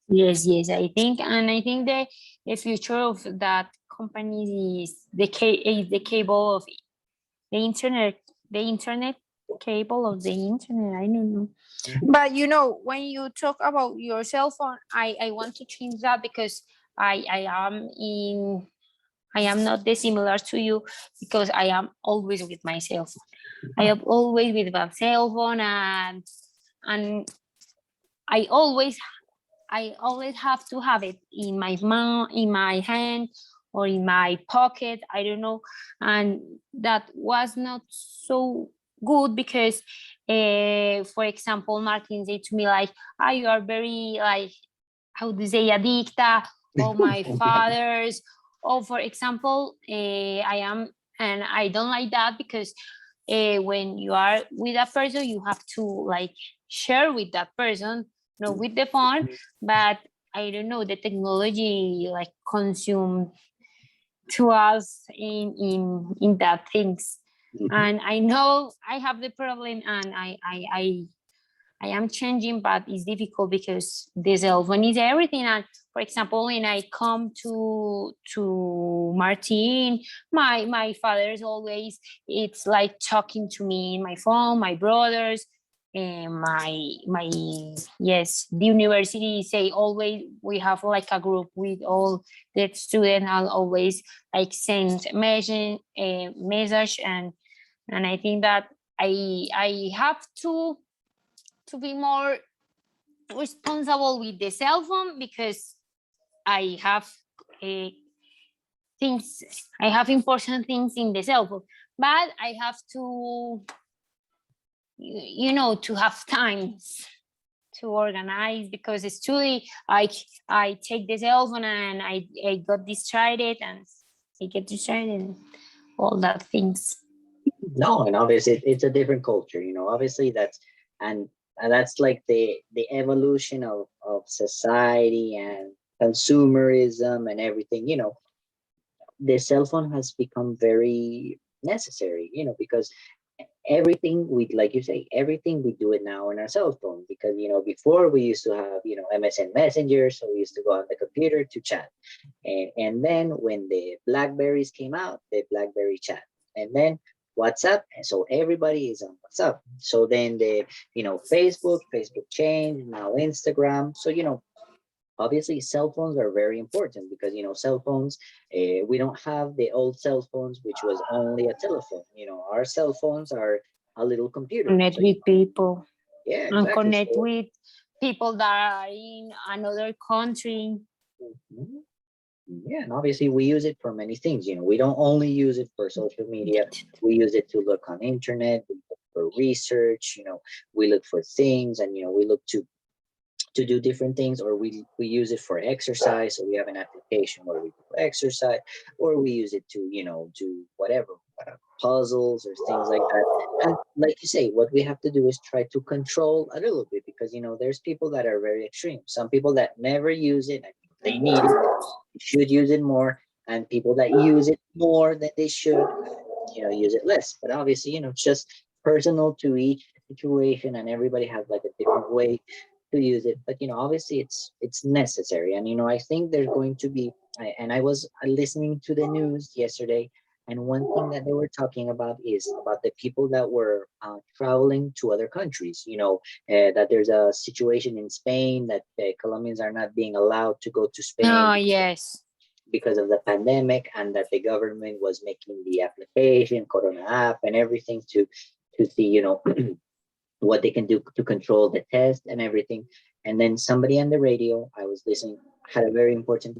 Yes, I think the future of that company is the cable of the internet, the internet cable of the internet. I don't know.
Mhm.
But when you talk about your cell phone, I want to change that because I am not dissimilar to you, because I am always with my cell phone. I am always with my cell phone, and I always have to have it in my mouth, in my hand, or in my pocket. I don't know, and that was not so good because, for example, Martin said to me like, "Ah, you are very like, how do you say, addicta, or my fathers." Or for example, I am, and I don't like that because when you are with a person, you have to like share with that person, not with the phone. But I don't know, the technology like consume to us in that things.
Mhm.
And I know I have the problem, and I am changing, but it's difficult because the cell phone is everything. And for example, when I come to Martin, my father is always, it's like talking to me in my phone, my brothers, and my yes, the university say always we have like a group with all the students. I'll always like send message, and I think that I have to be more responsible with the cell phone because I have uh, things, I have important things in the cell phone, but I have to, you know, to have time to organize because it's truly like I take the cell phone and I got distracted and I get distracted and all that things.
No, and obviously it's a different culture, obviously and and that's like the evolution of society and consumerism and everything. The cell phone has become very necessary, because everything we, like you say, everything we do it now on our cell phone, because before we used to have MSN Messenger, so we used to go on the computer to chat. And then when the Blackberries came out, the Blackberry chat, and then WhatsApp, and so everybody is on WhatsApp. So then Facebook changed, now Instagram. So obviously cell phones are very important because cell phones, we don't have the old cell phones which was only a telephone. Our cell phones are a little computer.
Connect
So
with people
yeah,
and
exactly.
connect
So
with people that are in another country.
mhm. Yeah, and obviously we use it for many things. We don't only use it for social media. We use it to look on internet, we look for research. We look for things, and we look to do different things, or we use it for exercise. So we have an application where we do exercise, or we use it to do whatever, puzzles or things like that. And like you say, what we have to do is try to control a little bit, because there's people that are very extreme. Some people that never use it, and they need it, they should use it more, and people that use it more than they should, use it less. But obviously, it's just personal to each situation, and everybody has like a different way to use it. But obviously it's necessary. And I think there's going to be, and I was listening to the news yesterday, and one thing that they were talking about is about the people that were traveling to other countries. That there's a situation in Spain that Colombians are not being allowed to go to Spain
Oh, yes.
because of the pandemic, and that the government was making the application Corona app and everything to see what they can do to control the test and everything. And then somebody on the radio I was listening had a very important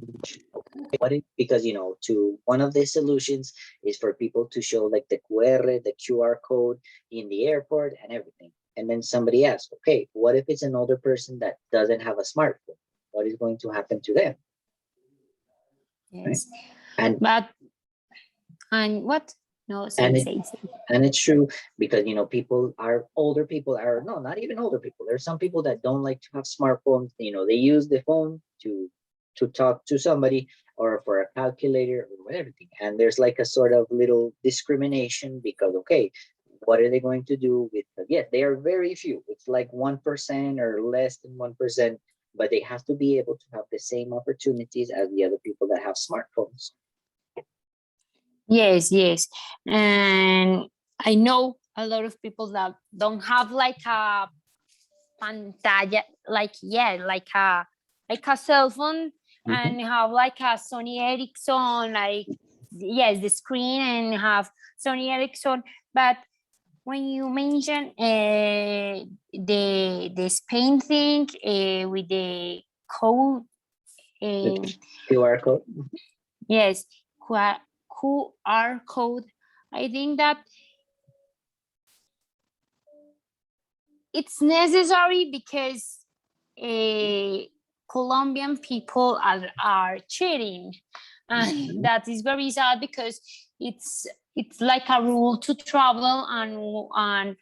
question. Because to one of the solutions is for people to show like the QR code in the airport and everything. And then somebody asked, okay, what if it's an older person that doesn't have a smartphone? What is going to happen to them? Right?
Yes.
And
But and what? No,
and
say,
it
say, say.
and it's true, because older people are, no, not even older people, there's some people that don't like to have smartphones. They use the phone to talk to somebody, or for a calculator or everything. And there's like a sort of little discrimination, because okay, what are they going to do with yes, they are very few, it's like 1% or less than 1%, but they have to be able to have the same opportunities as the other people that have smartphones.
Yes, yes. And I know a lot of people that don't have like a pantalla, like a cell phone,
Mhm.
and have like a Sony Ericsson, like yes, the screen, and have Sony Ericsson. But when you mention the Spain thing with the code,
The QR code.
yes, QR code. I think that it's necessary because Colombian people are cheating, and that is very sad because it's like a rule to travel, and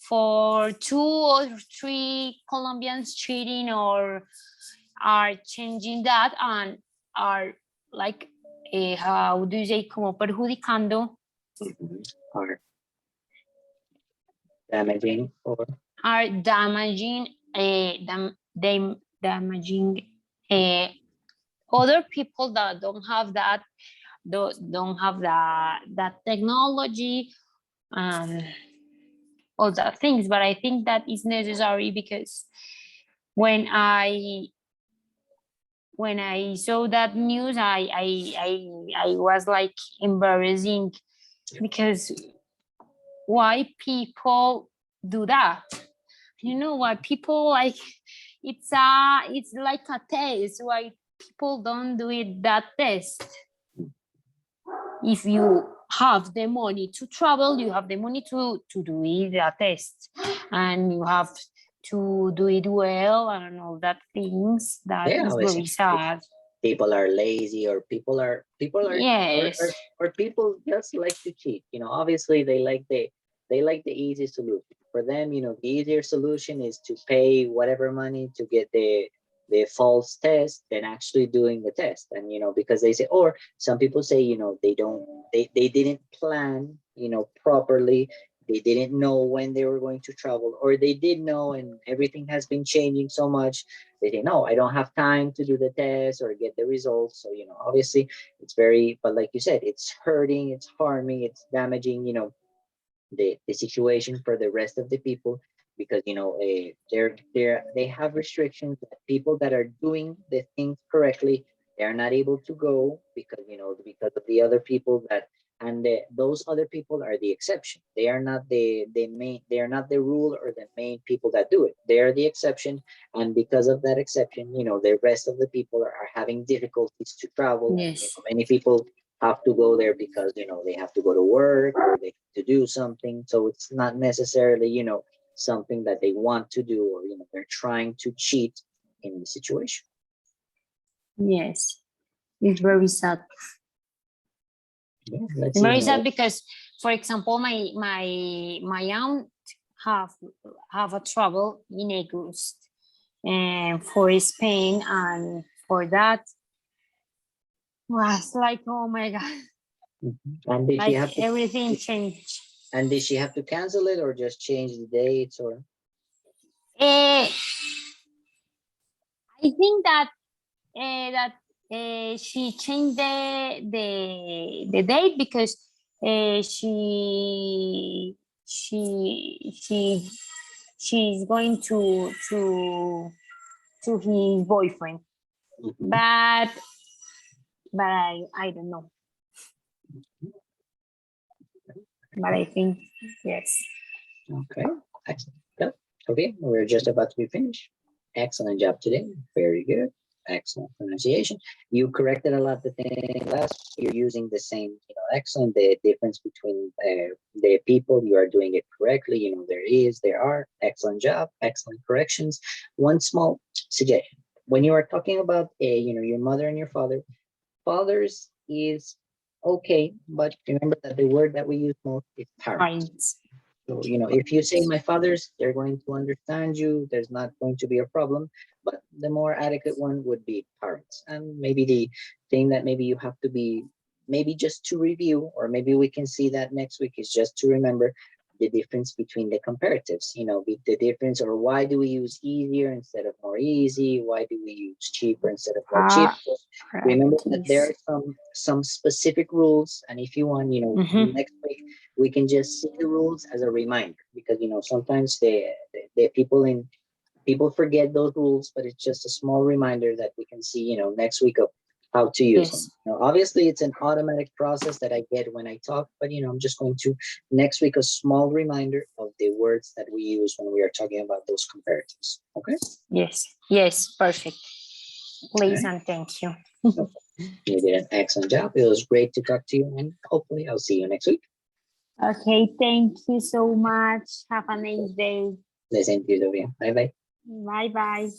for 2 or 3 Colombians cheating or are changing that and are like how do you say, como perjudicando,
Or damaging or
are damaging damaging other people that don't have that, don't have that technology, um all that things. But I think that is necessary because when I saw that news, I was like embarrassing because why people do that? You know why people like it's like a test. Why people don't do it that test? If you have the money to travel, you have the money to do it a test, and you have to do it well and all that things. That
yeah,
is very sad.
people are lazy or people are
Yes.
or people just like to cheat. Obviously they like the easy solution. For them, the easier solution is to pay whatever money to get the false test than actually doing the test. And because they say, or some people say, they didn't plan properly. They didn't know when they were going to travel, or they did know and everything has been changing so much. They say, no, I don't have time to do the test or get the results. So obviously it's very, but like you said, it's hurting, it's harming, it's damaging the situation for the rest of the people, because they have restrictions that people that are doing the things correctly, they're not able to go because because of the other people that, and those other people are the exception. They are not the main, they are not the rule or the main people that do it. They are the exception. And because of that exception, the rest of the people are having difficulties to travel. And
Yes.
many people have to go there because they have to go to work or they have to do something. So it's not necessarily something that they want to do, or they're trying to cheat in the situation.
Yes. It's very sad.
Yeah, let's
It's
see.
very sad because, for example, my aunt have a trouble in August and for Spain, and for that was like, oh my god,
And did she
like
have to?
everything changed.
And did she have to cancel it or just change the dates or?
I think that she changed the date because she she's going to his boyfriend,
Mhm.
but I don't know, but I think yes.
Okay, excellent. Yep. Okay, we're just about to be finished. Excellent job today. Very good. Excellent pronunciation. You corrected a lot of the things last. You're using the same, excellent. The difference between the people, you are doing it correctly. There are. Excellent job. Excellent corrections. One small suggestion: when you are talking about, your mother and your father, fathers is okay, but remember that the word that we use most is parents.
Right.
So, if you say my fathers, they're going to understand you. There's not going to be a problem. But the more adequate one would be parents. And maybe the thing that maybe you have to be, maybe just to review, or maybe we can see that next week, is just to remember the difference between the comparatives, the difference, or why do we use easier instead of more easy? Why do we use cheaper instead of more cheap? Remember that there are some specific rules, and if you want,
Mhm.
next week we can just see the rules as a reminder, because sometimes the people forget those rules, but it's just a small reminder that we can see next week of how to use them.
Yes.
Obviously, it's an automatic process that I get when I talk, but I'm just going to next week a small reminder of the words that we use when we are talking about those comparatives. Okay.
Yes. Yes. Perfect. Please
Okay.
and thank you.
You did an excellent job. It was great to talk to you, and hopefully, I'll see you next week.
Okay. Thank you so much. Have a nice day.
The same to you, Sofia. Bye bye.
Bye bye.